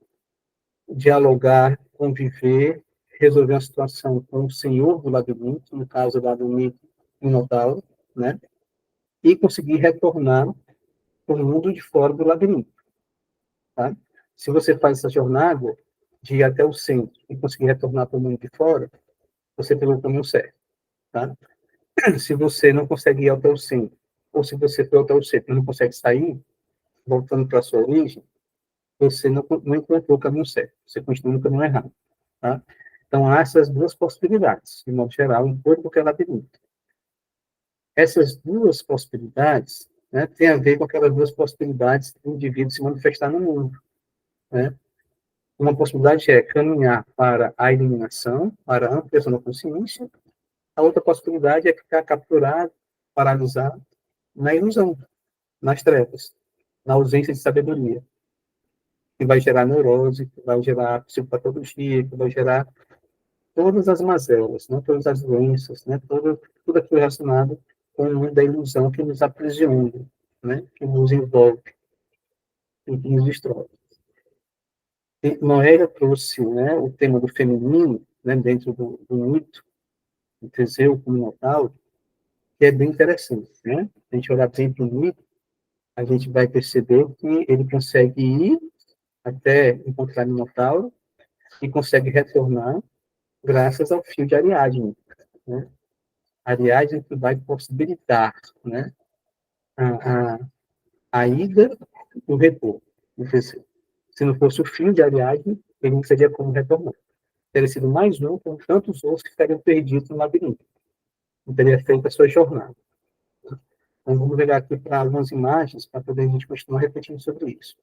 [SPEAKER 1] dialogar, conviver, resolver uma situação com o senhor do labirinto, no caso do labirinto Minotauro, né? E conseguir retornar para o mundo de fora do labirinto, tá? Se você faz essa jornada de ir até o centro e conseguir retornar para o mundo de fora, você pegou o caminho certo, tá? Se você não consegue ir até o centro, ou se você foi até o centro e não consegue sair, voltando para a sua origem, você não encontrou o caminho certo, você continua no caminho errado, tá? Então, há essas duas possibilidades, de modo geral, em todo qualquer labirinto. Essas duas possibilidades, né, têm a ver com aquelas duas possibilidades do indivíduo se manifestar no mundo, né? Uma possibilidade é caminhar para a iluminação, para a ampliação da consciência. A outra possibilidade é ficar capturado, paralisado na ilusão, nas trevas, na ausência de sabedoria, que vai gerar neurose, que vai gerar psicopatologia, que vai gerar todas as mazelas, né? Todas as doenças, né? Tudo aquilo relacionado com o mundo da ilusão que nos aprisiona, né? Que nos envolve e que nos destrói. E Noélia trouxe, né, o tema do feminino, né, dentro do mito, do Teseu como Minotauro, que é bem interessante, né? A gente olhar bem para o mito, a gente vai perceber que ele consegue ir até encontrar Minotauro e consegue retornar graças ao fio de Ariadne, né? Ariadne que vai possibilitar, né, a, a, a ida e o retorno do Teseu. Se não fosse o fio de Ariadne, ele não seria como retornar. Teria sido mais um, com tantos outros que estariam perdidos no labirinto. Não teria feito a sua jornada. Então, vamos pegar aqui para algumas imagens, para poder a gente continuar refletindo sobre isso.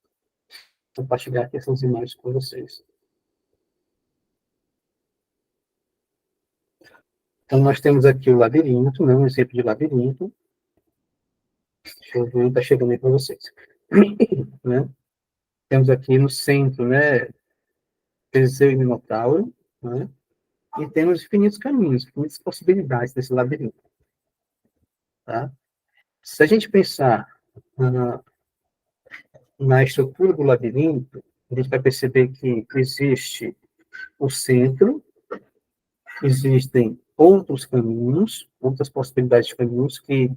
[SPEAKER 1] Vou compartilhar aqui essas imagens com vocês. Então, nós temos aqui o labirinto, né, um exemplo de labirinto. Deixa eu ver, está chegando aí para vocês. Né? Temos aqui no centro, né, Teseu e Minotauro, né? E temos infinitos caminhos, infinitas possibilidades desse labirinto. Tá? Se a gente pensar na estrutura do labirinto, a gente vai perceber que existe o centro, existem outros caminhos, outras possibilidades de caminhos que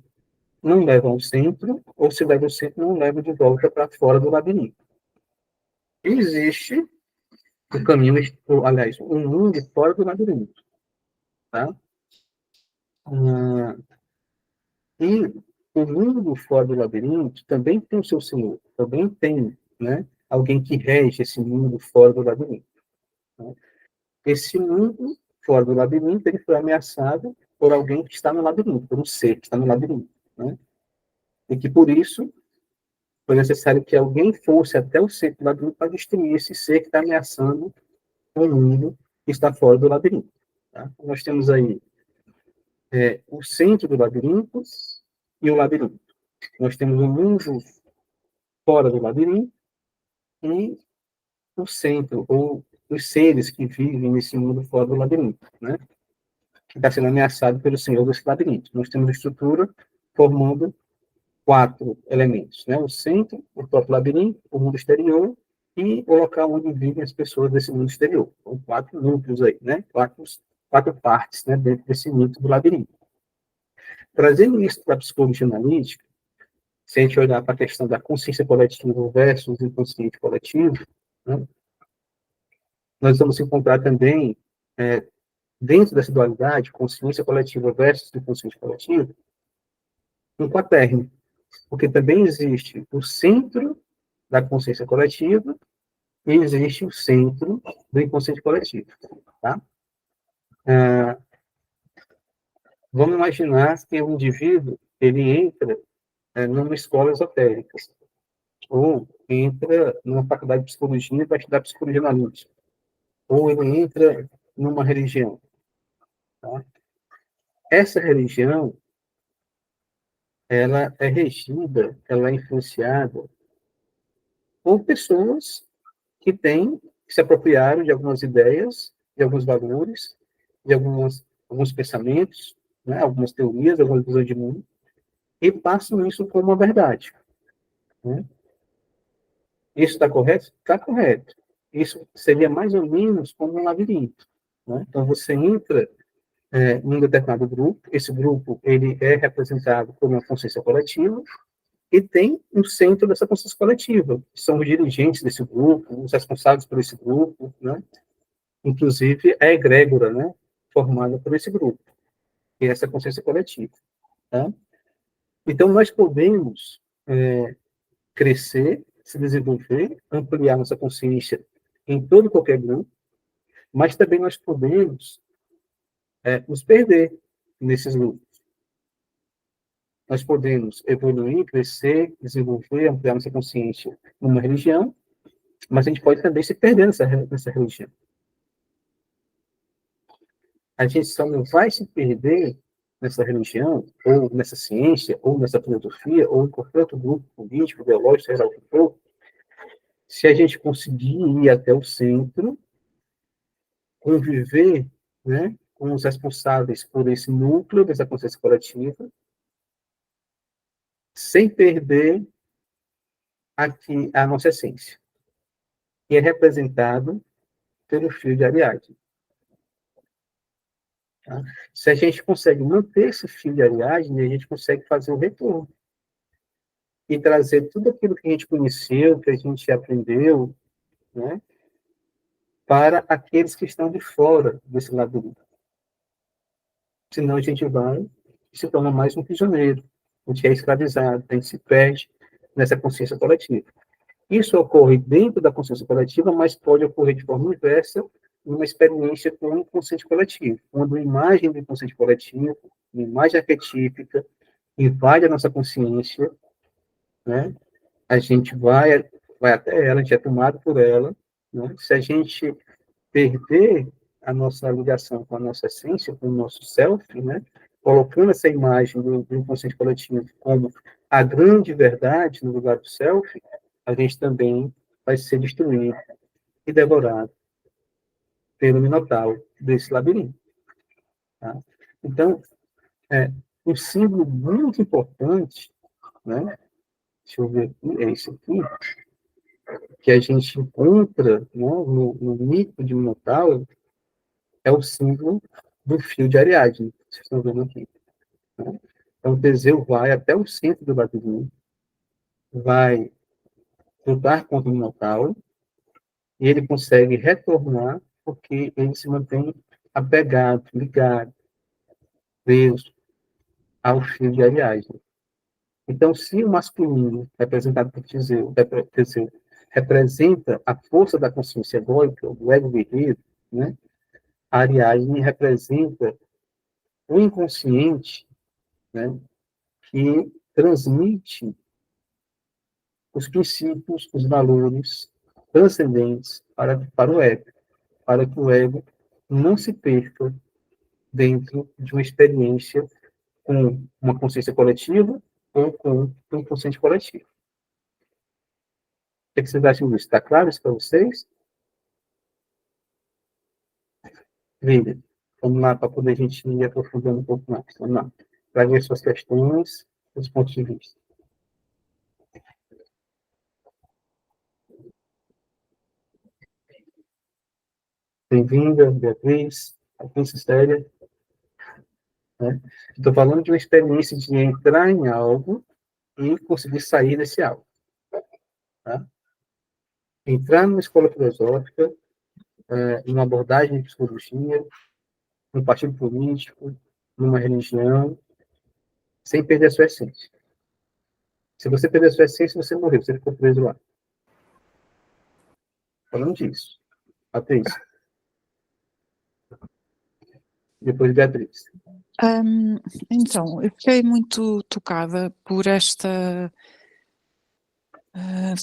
[SPEAKER 1] não levam ao centro, ou se levam ao centro, não levam de volta para fora do labirinto. E existe o caminho, aliás, o mundo fora do labirinto. Tá? E o mundo fora do labirinto também tem o seu senhor, também tem, né, alguém que rege esse mundo fora do labirinto. Né? Esse mundo fora do labirinto, ele foi ameaçado por alguém que está no labirinto, por um ser que está no labirinto. Né? E que, por isso, foi necessário que alguém fosse até o centro do labirinto para destruir esse ser que está ameaçando o mundo que está fora do labirinto. Tá? Nós temos aí o centro do labirinto e o labirinto. Nós temos o mundo fora do labirinto e o centro, ou os seres que vivem nesse mundo fora do labirinto, né? Que está sendo ameaçado pelo senhor desse labirinto. Nós temos a estrutura formando 4 elementos, né? O centro, o próprio labirinto, o mundo exterior e o local onde vivem as pessoas desse mundo exterior. São 4 núcleos aí, né? Quatro partes, né? Dentro desse mito do labirinto. Trazendo isso para a psicologia analítica, se a gente olhar para a questão da consciência coletiva versus inconsciente coletivo, né? Nós vamos encontrar também, dentro dessa dualidade, consciência coletiva versus inconsciente coletivo, um quaterno, porque também existe o centro da consciência coletiva e existe o centro do inconsciente coletivo. Tá? Vamos imaginar que o indivíduo ele entra numa escola esotérica, ou entra numa faculdade de psicologia e vai estudar psicologia analítica, ou ele entra numa religião. Tá? Essa religião, ela é regida, ela é influenciada ou pessoas que se apropriaram de algumas ideias, de alguns valores, de alguns pensamentos, né, algumas teorias, algumas visões de mundo, e passam isso como uma verdade. Né? Isso está correto? Está correto. Isso seria mais ou menos como um labirinto. Né? Então, você entra em um determinado grupo, esse grupo ele é representado por uma consciência coletiva, e tem um centro dessa consciência coletiva, que são os dirigentes desse grupo, os responsáveis por esse grupo, né? Inclusive a egrégora, né? Formada por esse grupo, que é essa consciência coletiva. Tá? Então, nós podemos crescer, se desenvolver, ampliar nossa consciência em todo e qualquer grupo, mas também nós podemos nos perder nesses grupos. Nós podemos evoluir, crescer, desenvolver, ampliar nossa consciência numa religião, mas a gente pode também se perder nessa religião. A gente só não vai se perder nessa religião, ou nessa ciência, ou nessa filosofia, ou em qualquer outro grupo político, ideológico, seja lá o que for, se a gente conseguir ir até o centro, conviver, né, com os responsáveis por esse núcleo dessa consciência coletiva, sem perder aqui a nossa essência, que é representado pelo fio de Ariadne. Tá? Se a gente consegue manter esse fio de Ariadne, a gente consegue fazer o retorno. E trazer tudo aquilo que a gente conheceu, que a gente aprendeu, né, para aqueles que estão de fora desse labirinto. Senão a gente vai e se torna mais um prisioneiro, a gente é escravizado, a gente se perde nessa consciência coletiva. Isso ocorre dentro da consciência coletiva, mas pode ocorrer de forma inversa numa experiência com o inconsciente coletivo, quando a imagem do inconsciente coletivo, uma imagem arquetípica, invade a nossa consciência, né? A gente vai até ela, a gente é tomado por ela, né? Se a gente perder a nossa ligação com a nossa essência, com o nosso self, né? Colocando essa imagem do inconsciente coletivo como a grande verdade no lugar do self, a gente também vai ser destruído e devorado pelo minotauro desse labirinto. Tá? Então, um símbolo muito importante, né? Deixa eu ver aqui, é isso aqui, que a gente encontra, né, no mito de Minotauro, é o símbolo do fio de Ariadne, vocês estão vendo aqui. Né? Então, Teseu vai até o centro do labirinto, vai lutar contra o Minotauro, e ele consegue retornar porque ele se mantém apegado, ligado, preso ao fio de Ariadne. Então, se o masculino, representado por Teseu, representa a força da consciência egóica, do ego guerreiro, né? A Ariadne representa o inconsciente, né? Que transmite os princípios, os valores transcendentes para o ego, para que o ego não se perca dentro de uma experiência com uma consciência coletiva ou com um inconsciente coletivo. O que vocês acham disso? Está claro isso para vocês? Veja, vamos lá para poder a gente ir aprofundando um pouco mais. Vamos lá. Para ver suas questões, os pontos de vista. Bem-vinda, Beatriz, a Princesa. Né? Estou falando de uma experiência de entrar em algo e conseguir sair desse algo. Tá? Entrar numa escola filosófica, em uma abordagem de psicologia, num partido político, numa religião, sem perder a sua essência. Se você perder a sua essência, você morreu, você ficou preso lá. Falando disso. Patrícia. Depois Beatriz.
[SPEAKER 3] Então, eu fiquei muito tocada por esta...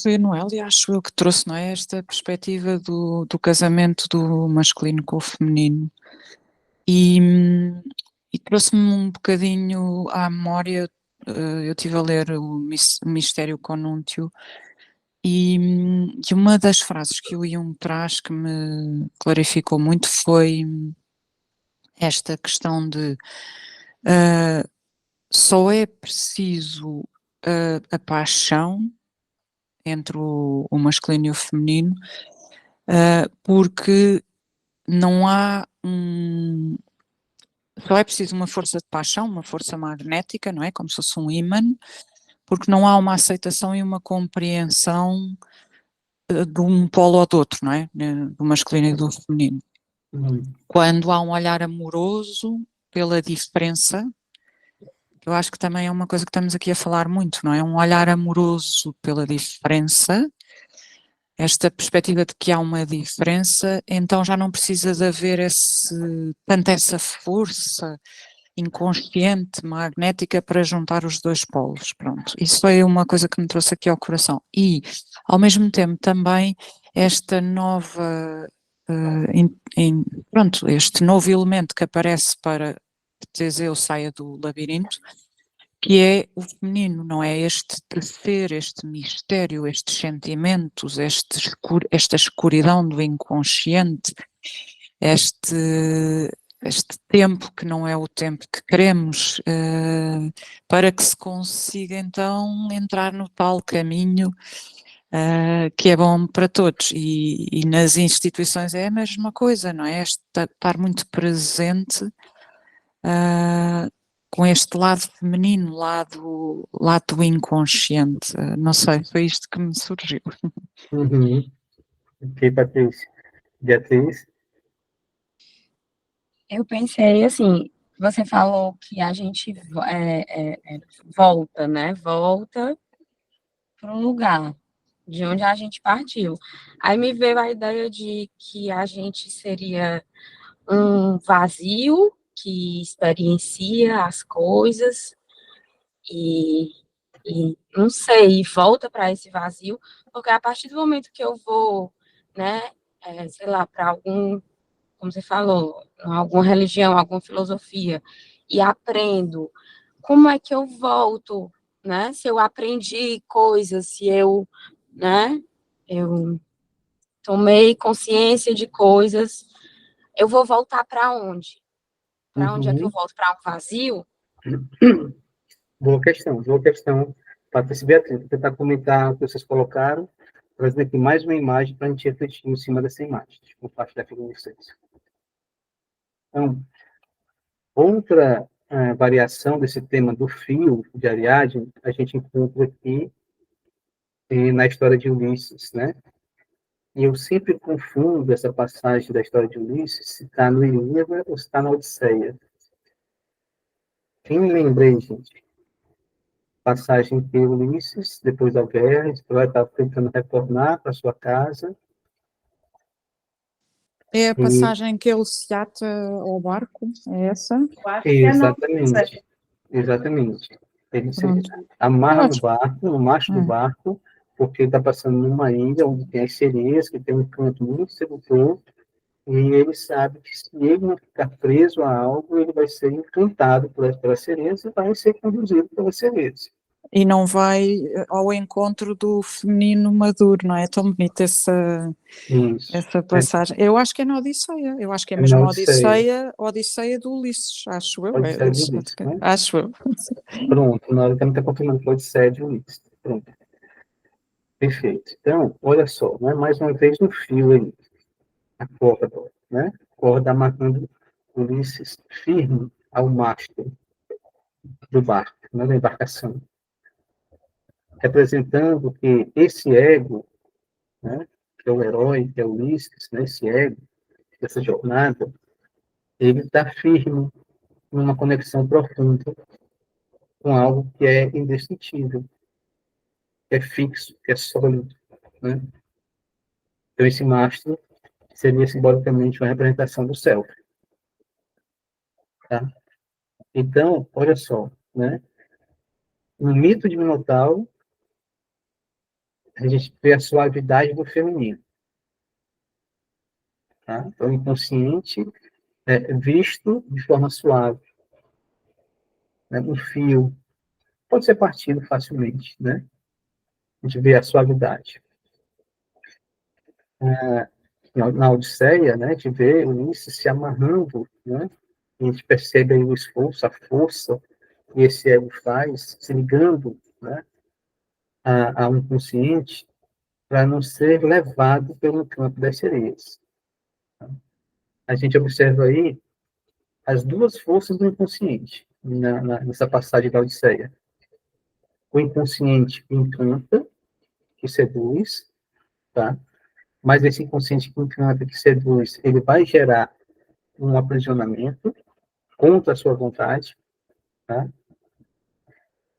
[SPEAKER 3] foi a Noélia, acho eu, que trouxe, não é? Esta perspectiva do casamento do masculino com o feminino. E trouxe-me um bocadinho à memória, eu estive a ler o Mistério Conúntio, E uma das frases que o Jung traz que me clarificou muito foi esta questão de só é preciso a paixão entre o masculino e o feminino, porque não há só é preciso uma força de paixão, uma força magnética, não é? Como se fosse um ímã, porque não há uma aceitação e uma compreensão de um polo ou do outro, não é? Do masculino e do feminino. Quando há um olhar amoroso pela diferença, eu acho que também é uma coisa que estamos aqui a falar muito, não é? Um olhar amoroso pela diferença, esta perspectiva de que há uma diferença, então já não precisa de haver tanta essa força inconsciente, magnética para juntar os dois polos, pronto. Isso foi uma coisa que me trouxe aqui ao coração. E, ao mesmo tempo, também esta nova, pronto, este novo elemento que aparece para que Teseu saia do labirinto, que é o feminino, não é? Este tecer, este mistério, estes sentimentos, esta escuridão do inconsciente, este tempo que não é o tempo que queremos, para que se consiga então entrar no tal caminho que é bom para todos. E nas instituições é a mesma coisa, não é? Estar muito presente com este lado feminino, lado do inconsciente. Não sei, foi isto que me surgiu.
[SPEAKER 1] Ok, Patrícia. Beatriz?
[SPEAKER 4] Eu pensei assim, você falou que a gente volta, né? Volta para um lugar de onde a gente partiu. Aí me veio a ideia de que a gente seria um vazio que experiencia as coisas e não sei, volta para esse vazio, porque a partir do momento que eu vou, né, sei lá, para algum, como você falou, alguma religião, alguma filosofia, e aprendo, como é que eu volto, né? Se eu aprendi coisas, se eu, né, eu tomei consciência de coisas, eu vou voltar para onde? Para onde é que eu volto? Para um vazio?
[SPEAKER 1] Boa questão. Patrícia e Beatriz, vou tentar comentar o que vocês colocaram, trazendo aqui mais uma imagem para a gente refletir em cima dessa imagem. Deixa eu compartilhar aqui com vocês. Então, outra variação desse tema do fio de Ariadne, a gente encontra aqui na história de Ulisses, né? E eu sempre confundo essa passagem da história de Ulisses, se está no Ilíada ou se está na Odisseia. Quem me lembrei, gente? Passagem que Ulisses, depois da guerra, estava tentando retornar para sua casa.
[SPEAKER 3] É a passagem que ele se ata ao barco, é essa?
[SPEAKER 1] Exatamente. Ele se amarra no macho do barco, porque ele está passando numa ilha onde tem as sereias, que tem um canto muito sedutor, e ele sabe que se ele não ficar preso a algo, ele vai ser encantado pelas sereias e vai ser conduzido pelas sereias.
[SPEAKER 3] E não vai ao encontro do feminino maduro, não é? É tão bonita essa passagem. Eu acho que é na Odisseia. Eu acho que é mesmo a Odisseia do Ulisses, acho eu.
[SPEAKER 1] Odisseia de Ulisses, né?
[SPEAKER 3] Acho eu.
[SPEAKER 1] Pronto, na hora que está confirmando que é Odisseia de Ulisses. Pronto. Perfeito. Então, olha só, né? Mais uma vez no fio aí, a corda, né? A corda amarrando Ulisses firme ao mastro do barco, né? Da embarcação. Representando que esse ego, né? Que é o herói, que é Ulisses, né? Esse ego, dessa jornada, ele está firme numa conexão profunda com algo que é indestrutível, que é fixo, que é sólido, né? Então, esse mastro seria simbolicamente uma representação do self. Tá? Então, olha só, né? No mito de Minotauro, a gente vê a suavidade do feminino. Tá? Então, o inconsciente é visto de forma suave. Né? Um fio pode ser partido facilmente, né? A gente vê a suavidade. na Odisseia, né, a gente vê Ulisses se amarrando, né, e a gente percebe aí o esforço, a força que esse ego faz, se ligando, né, a um inconsciente para não ser levado pelo campo das sereias. A gente observa aí as duas forças do inconsciente nessa passagem da Odisseia. O inconsciente que encanta, que seduz, tá? Mas esse inconsciente que encanta, que seduz, ele vai gerar um aprisionamento contra a sua vontade, tá?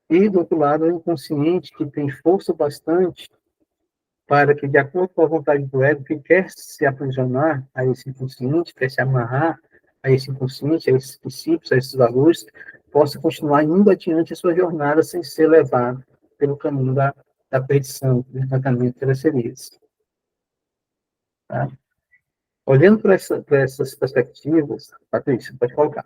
[SPEAKER 1] E, do outro lado, o inconsciente que tem força bastante para que, de acordo com a vontade do ego, que quer se aprisionar a esse inconsciente, quer se amarrar a esse inconsciente, a esses princípios, a esses valores, possa continuar indo adiante a sua jornada sem ser levado pelo caminho da perdição, do encantamento pelas sereias. Tá? Olhando para essas perspectivas, Patrícia, pode colocar.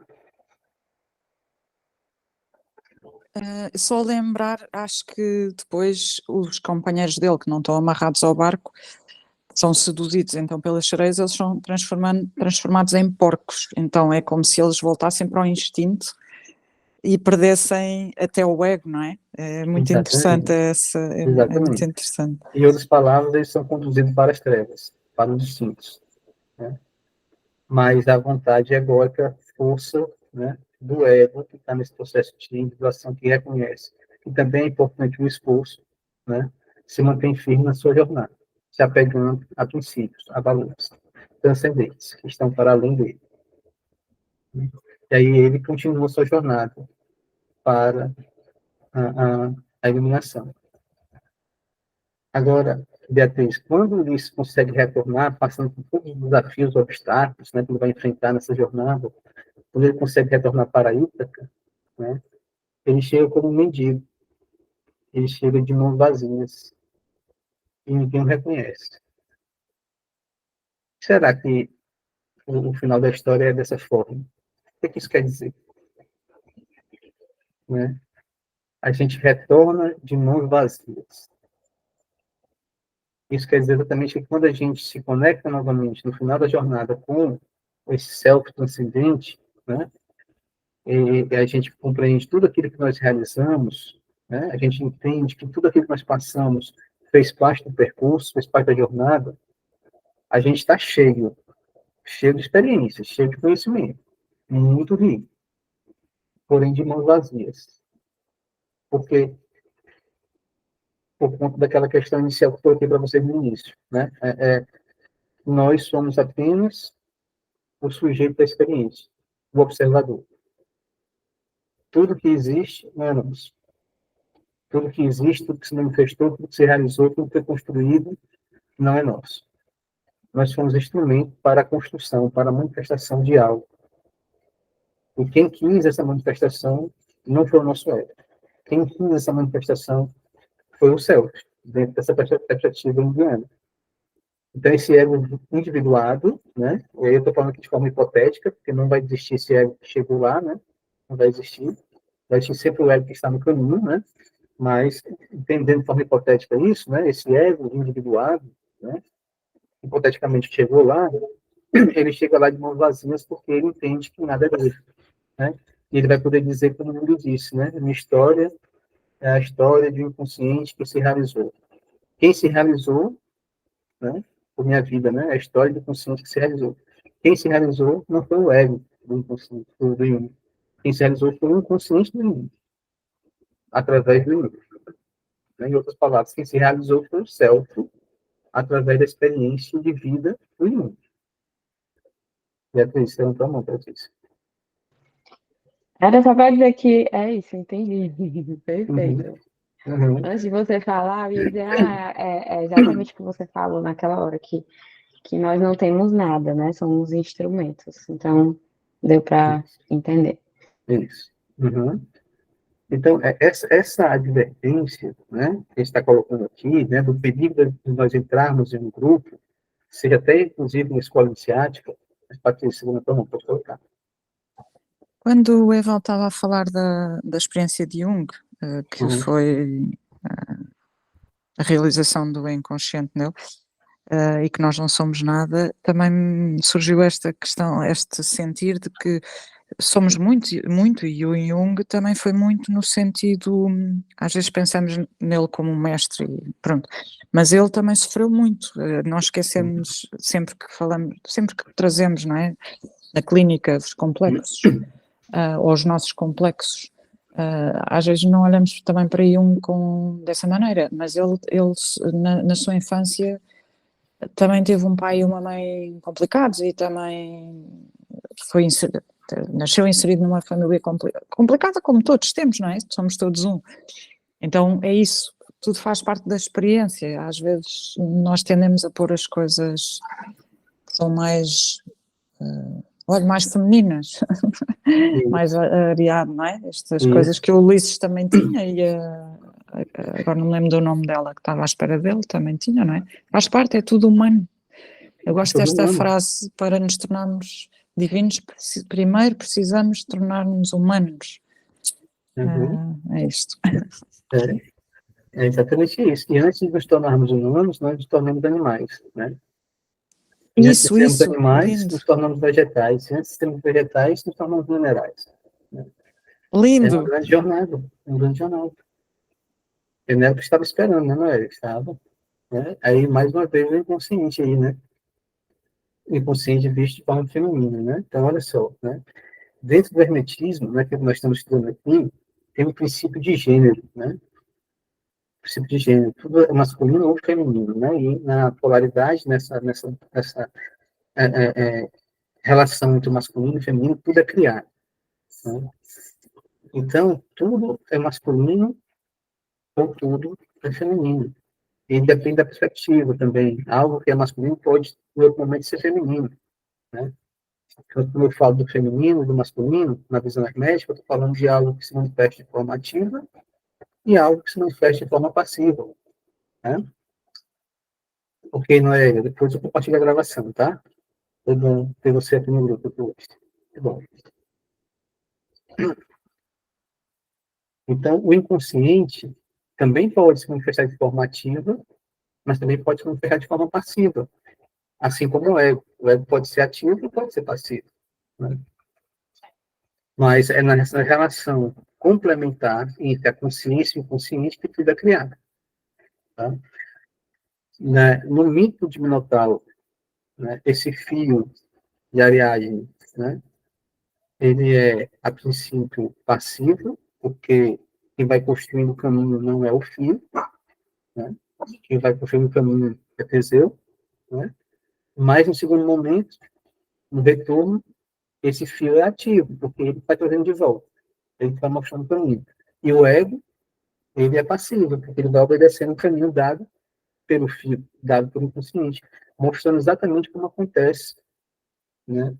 [SPEAKER 3] Só lembrar, acho que depois os companheiros dele que não estão amarrados ao barco são seduzidos então pelas sereias, eles são transformados em porcos, então é como se eles voltassem para o instinto e perdessem até o ego, não é? É muito interessante é muito interessante.
[SPEAKER 1] Em outras palavras, eles são conduzidos para as trevas, para os instintos, né? Mas a vontade egóica, força, né, do ego, que está nesse processo de individuação, que reconhece. E também é importante o esforço, né, se mantém firme na sua jornada, se apegando a princípios, a valores transcendentes, que estão para além dele. E aí ele continua sua jornada para a iluminação. Agora, Beatriz, quando Ulisses consegue retornar, passando por todos os desafios, obstáculos, né, que ele vai enfrentar nessa jornada, quando ele consegue retornar para Ítaca, né, ele chega como um mendigo, ele chega de mãos vazias, e ninguém o reconhece. Será que o final da história é dessa forma? O que isso quer dizer? Né? A gente retorna de mãos vazias. Isso quer dizer exatamente que quando a gente se conecta novamente no final da jornada com esse self transcendente, né, e a gente compreende tudo aquilo que nós realizamos, né, a gente entende que tudo aquilo que nós passamos fez parte do percurso, fez parte da jornada, a gente está cheio de experiências, cheio de conhecimento, muito rico, porém de mãos vazias. Porque por conta daquela questão inicial que eu coloquei para vocês no início, né? Nós somos apenas o sujeito da experiência, o observador. Tudo que existe não é nosso. Tudo que existe, tudo que se manifestou, tudo que se realizou, tudo que foi construído, não é nosso. Nós somos instrumento para a construção, para a manifestação de algo. E quem quis essa manifestação não foi o nosso ego. Quem quis essa manifestação foi o self, dentro dessa perspectiva indiana. Então, esse ego individuado, né? E aí eu estou falando aqui de forma hipotética, porque não vai existir esse ego que chegou lá, né? Não vai existir. Vai existir sempre o ego que está no caminho, né? Mas, entendendo de forma hipotética isso, né? Esse ego individuado, né? Hipoteticamente chegou lá, ele chega lá de mãos vazias porque ele entende que nada é dele, né? E ele vai poder dizer, como o mundo disse, né? Minha história é a história de um inconsciente que se realizou. Quem se realizou, né? Por minha vida, né? A história do inconsciente que se realizou. Quem se realizou não foi o ego do inconsciente, do Jung. Quem se realizou foi o inconsciente do Jung, através do Jung. Em outras palavras, quem se realizou foi o self, através da experiência de vida do Jung. Beatriz, você não está mão, Beatriz.
[SPEAKER 4] Era só para dizer que é isso, entendi. Perfeito.
[SPEAKER 1] Uhum.
[SPEAKER 4] Antes de você falar, eu ia dizer, é exatamente o que você falou naquela hora, que nós não temos nada, né? Somos instrumentos. Então, deu para entender.
[SPEAKER 1] Isso. Uhum. Então, essa advertência, né, que a gente está colocando aqui, né, do perigo de nós entrarmos em um grupo, seja até, inclusive, uma escola iniciática, mas para ter segunda turma, pode colocar.
[SPEAKER 3] Quando o Eval estava a falar da experiência de Jung, que foi a realização do inconsciente nele, e que nós não somos nada, também surgiu esta questão, este sentir de que somos muito, muito, e o Jung também foi muito no sentido, às vezes pensamos nele como um mestre, e pronto, mas ele também sofreu muito, nós esquecemos sempre que falamos, sempre que trazemos, não é, na clínica os complexos, ou os nossos complexos, às vezes não olhamos também para Jung dessa maneira, mas ele na sua infância também teve um pai e uma mãe complicados e também nasceu inserido numa família complicada, como todos temos, não é? Somos todos um. Então é isso, tudo faz parte da experiência. Às vezes nós tendemos a pôr as coisas que são mais, mais femininas, mais areado, não é? Estas coisas que o Ulisses também tinha e agora não me lembro do nome dela, que estava à espera dele, também tinha, não é? Faz parte, é tudo humano. Eu gosto desta frase, para nos tornarmos divinos, primeiro precisamos tornar-nos humanos. É isto.
[SPEAKER 1] É exatamente isso. E antes de nos tornarmos humanos, nós nos tornamos animais, né? E antes de sermos animais,
[SPEAKER 3] lindo.
[SPEAKER 1] nos tornamos vegetais. E antes de sermos vegetais, nos tornamos minerais. Né?
[SPEAKER 3] Lindo.
[SPEAKER 1] É uma grande jornada. Uma grande jornada. Eu não era o que estava esperando, né, Noé? Estava. Né? Aí, mais uma vez, o inconsciente aí, né? O inconsciente visto de forma feminina, né? Então, olha só, né? Dentro do hermetismo, né, que nós estamos estudando aqui, tem um princípio de gênero, né? Princípio de gênero, tudo é masculino ou feminino, né? E na polaridade, nessa relação entre o masculino e o feminino, tudo é criado. Né? Então, tudo é masculino ou tudo é feminino. E depende da perspectiva também. Algo que é masculino pode, em outro momento, ser feminino. Né? Quando eu falo do feminino e do masculino, na visão hermética, eu estou falando de algo que se manifesta de forma ativa e algo que se manifesta de forma passiva. Né? Ok, Noé, depois eu compartilho a gravação, tá? Foi bom ter você aqui no grupo hoje. É bom. Então, o inconsciente também pode se manifestar de forma ativa, mas também pode se manifestar de forma passiva. Assim como o ego. O ego pode ser ativo e pode ser passivo. Né? Mas é nessa relação complementar entre a consciência e o inconsciente que tudo é criado. Tá? No mito de Minotauro, né, esse fio de Ariadne, né, ele é, a princípio, passivo, porque quem vai construindo o caminho não é o fio, né? Quem vai construindo o caminho é Teseu, né? Mas, no segundo momento, no retorno, esse fio é ativo, porque ele está trazendo de volta, ele está mostrando o caminho. E o ego, ele é passivo, porque ele vai obedecendo o caminho dado pelo fio, dado pelo inconsciente, mostrando exatamente como acontece, né,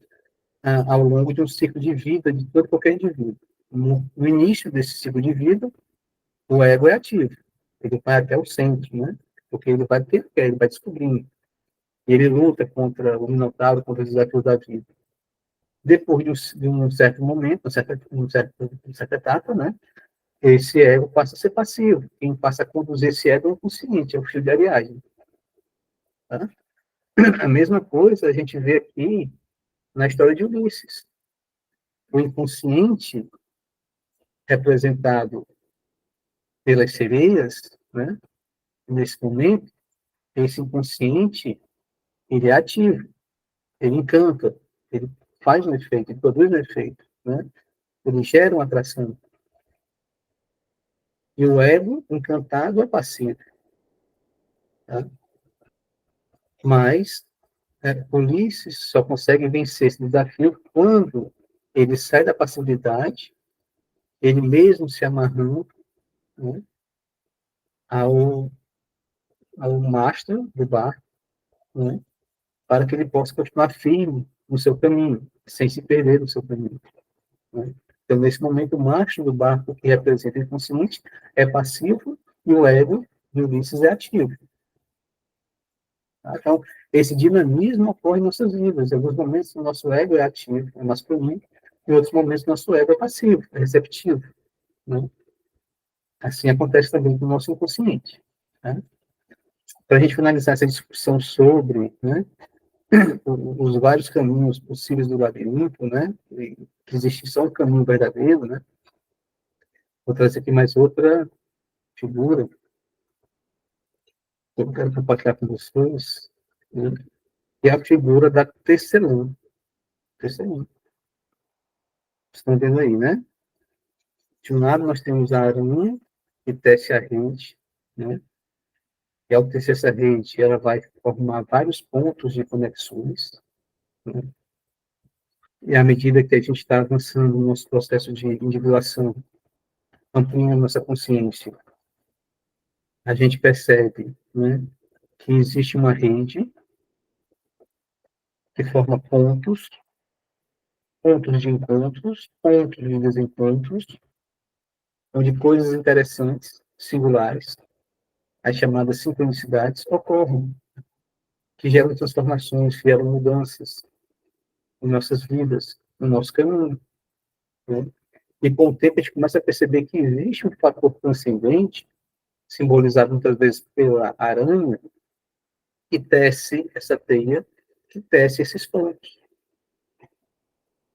[SPEAKER 1] ao longo de um ciclo de vida de todo qualquer indivíduo. No início desse ciclo de vida, o ego é ativo. Ele vai até o centro, né? Porque ele vai ter, ele vai descobrindo. E ele luta contra o Minotauro, contra os desafios da vida. Depois de um certo momento, uma certa etapa, né? Esse ego passa a ser passivo. Quem passa a conduzir esse ego é o consciente, é o fio de Ariadne. Tá? A mesma coisa a gente vê aqui na história de Ulisses. O inconsciente, representado pelas sereias, né? Nesse momento, esse inconsciente, ele é ativo, ele encanta, ele faz um efeito, ele produz um efeito, né? Ele gera uma atração. E o ego, encantado, é passivo. Tá? Mas Ulisses só consegue vencer esse desafio quando ele sai da passividade, ele mesmo se amarrando, né, ao mastro do barco, né, para que ele possa continuar firme no seu caminho, sem se perder no seu caminho. Né? Então, nesse momento, o mastro do barco, que representa o inconsciente, é passivo e o ego de Ulisses é ativo. Tá? Então, esse dinamismo ocorre em nossas vidas. Em alguns momentos, o nosso ego é ativo, é masculino, em outros momentos, o nosso ego é passivo, é receptivo. Né? Assim acontece também com o nosso inconsciente. Né? para a gente finalizar essa discussão sobre, né, os vários caminhos possíveis do labirinto, né, e que existe só um caminho verdadeiro, né, vou trazer aqui mais outra figura que eu quero compartilhar com vocês, né, que é a figura da tecelã. Tecelã. Estão vendo aí, né? De um lado nós temos a aranha que tece a rede, né? E ao tecer essa rede, ela vai formar vários pontos de conexões, né? E à medida que a gente está avançando no nosso processo de individuação, ampliando nossa consciência, a gente percebe, né, que existe uma rede que forma pontos, pontos de encontros, pontos de desencontros, onde coisas interessantes, singulares, as chamadas sincronicidades, ocorrem, que geram transformações, geram mudanças em nossas vidas, no nosso caminho, né? E com o tempo a gente começa a perceber que existe um fator transcendente, simbolizado muitas vezes pela aranha, que tece essa teia, que tece esses pontos.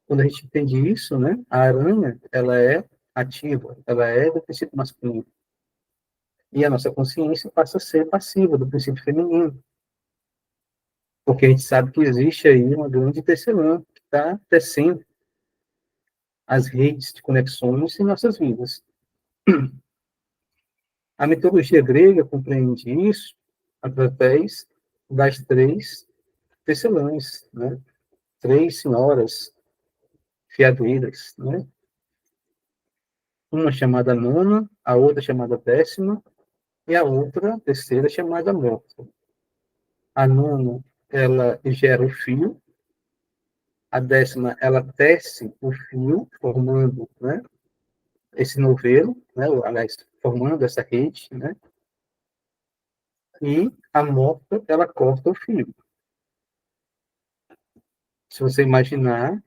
[SPEAKER 1] Quando a gente entende isso, né, a aranha, ela é ativa, ela é do princípio masculino. E a nossa consciência passa a ser passiva do princípio feminino. Porque a gente sabe que existe aí uma grande tecelã que está tecendo as redes de conexões em nossas vidas. A mitologia grega compreende isso através das três tecelãs, né? Três senhoras fiadeiras, né? Uma chamada nona, a outra chamada décima, e a outra, terceira, chamada morta. A nona, ela gera o fio, a décima, ela tece o fio, formando, né, esse novelo, né, aliás, formando essa rede, né, e a morta, ela corta o fio. Se você imaginar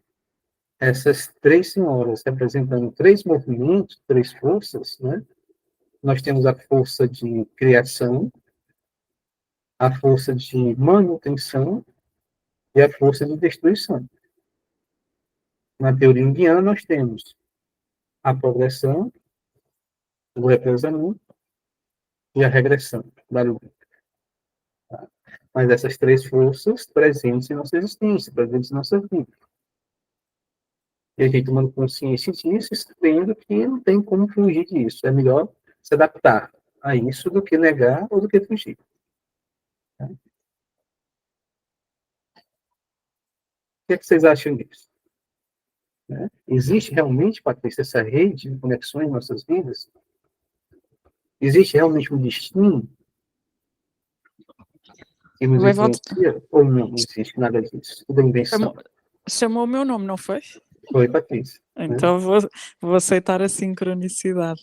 [SPEAKER 1] essas três senhoras representando três movimentos, três forças, né, nós temos a força de criação, a força de manutenção e a força de destruição. Na teoria indiana, nós temos a progressão, o represamento e a regressão da luta. Tá? Mas essas três forças presentes em nossa existência, presentes em nossa vida. E a gente tomando consciência disso, sabendo que não tem como fugir disso. É melhor se adaptar a isso do que negar ou do que fugir. Tá? O que vocês acham disso? Né? Existe realmente, Patrícia, essa rede de conexões em nossas vidas? Existe realmente um destino que nos influencia? Ou não existe nada disso? Tudo é invenção.
[SPEAKER 3] Chamou o meu nome, não foi?
[SPEAKER 1] Foi, Patrícia.
[SPEAKER 3] Então vou aceitar a sincronicidade.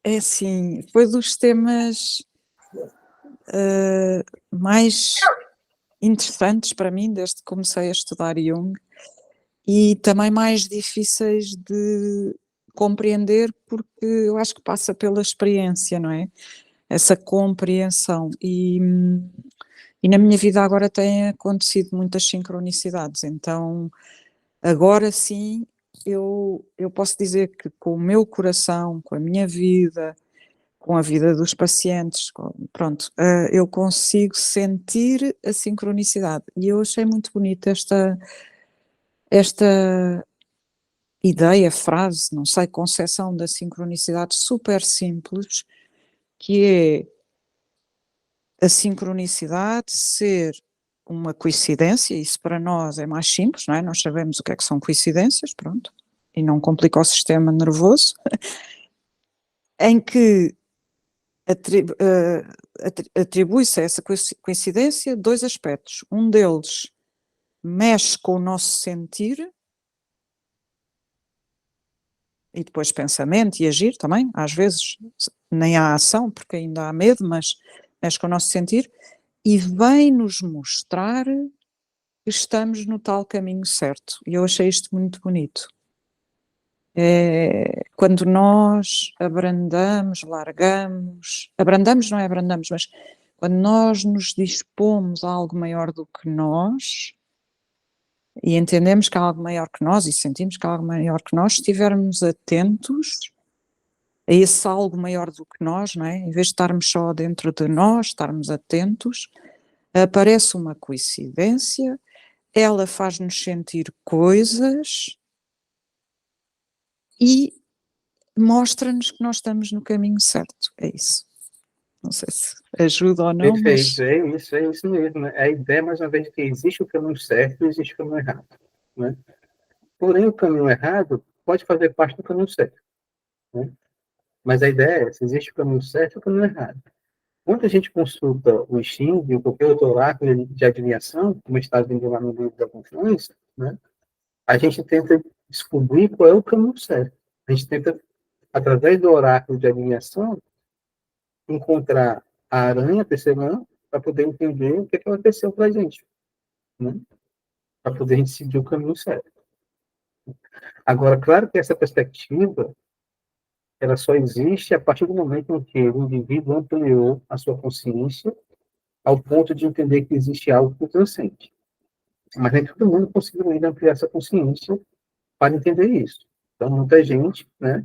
[SPEAKER 3] É assim, foi dos temas mais interessantes para mim desde que comecei a estudar Jung e também mais difíceis de compreender porque eu acho que passa pela experiência, não é? Essa compreensão e na minha vida agora têm acontecido muitas sincronicidades, então agora sim eu posso dizer que com o meu coração, com a minha vida, com a vida dos pacientes, pronto, eu consigo sentir a sincronicidade e eu achei muito bonita esta ideia, frase, não sei, concepção da sincronicidade super simples, que é a sincronicidade ser uma coincidência, isso para nós é mais simples, não é? Nós sabemos o que é que são coincidências, pronto, e não complica o sistema nervoso, em que atribui-se a essa coincidência dois aspectos. Um deles mexe com o nosso sentir, e depois pensamento e agir também, às vezes nem há ação, porque ainda há medo, mas mexe com o nosso sentir, e vem-nos mostrar que estamos no tal caminho certo. E eu achei isto muito bonito. Quando nós abrandamos, largamos, abrandamos não é abrandamos, mas quando nós nos dispomos a algo maior do que nós, e entendemos que há algo maior que nós, e sentimos que há algo maior que nós, se estivermos atentos a esse algo maior do que nós, não é? Em vez de estarmos só dentro de nós, estarmos atentos, aparece uma coincidência, ela faz-nos sentir coisas e mostra-nos que nós estamos no caminho certo. É isso. Não sei se ajuda ou não, mas...
[SPEAKER 1] Perfeito, é isso mesmo. A ideia, mais uma vez, de que existe o caminho certo e existe o caminho errado. Né? Porém, o caminho errado pode fazer parte do caminho certo. Né? Mas a ideia é, se existe o caminho certo e o caminho errado. Quando a gente consulta o Xing ou qualquer outro oráculo de adivinhação, como está vendo lá no livro da Confiança, né? A gente tenta descobrir qual é o caminho certo. A gente tenta, através do oráculo de adivinhação, encontrar a aranha tecelã para poder entender o que aconteceu para a gente, né? Para poder a gente seguir o caminho certo. Agora, claro que essa perspectiva ela só existe a partir do momento em que o indivíduo ampliou a sua consciência ao ponto de entender que existe algo que o transcende. Mas nem todo mundo conseguiu ainda ampliar essa consciência para entender isso. Então, muita gente, né,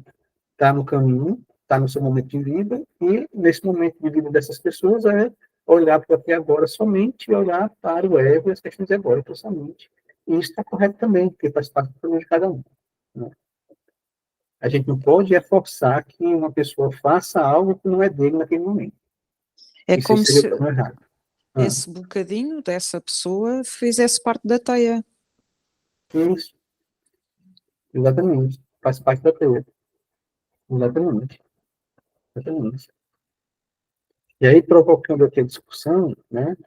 [SPEAKER 1] está no caminho, está no seu momento de vida, e nesse momento de vida dessas pessoas é olhar para o aqui e agora somente e olhar para o ego e as questões de agora somente. E isso está correto também, porque faz parte do caminho de cada um. Né? A gente não pode forçar que uma pessoa faça algo que não é dele naquele momento.
[SPEAKER 3] É
[SPEAKER 1] isso
[SPEAKER 3] como
[SPEAKER 1] seria
[SPEAKER 3] se
[SPEAKER 1] errado.
[SPEAKER 3] esse bocadinho dessa pessoa fizesse parte da teia.
[SPEAKER 1] Isso. Exatamente. Faz parte da teoria. Exatamente. Exatamente. E aí, provocando aqui a discussão, né,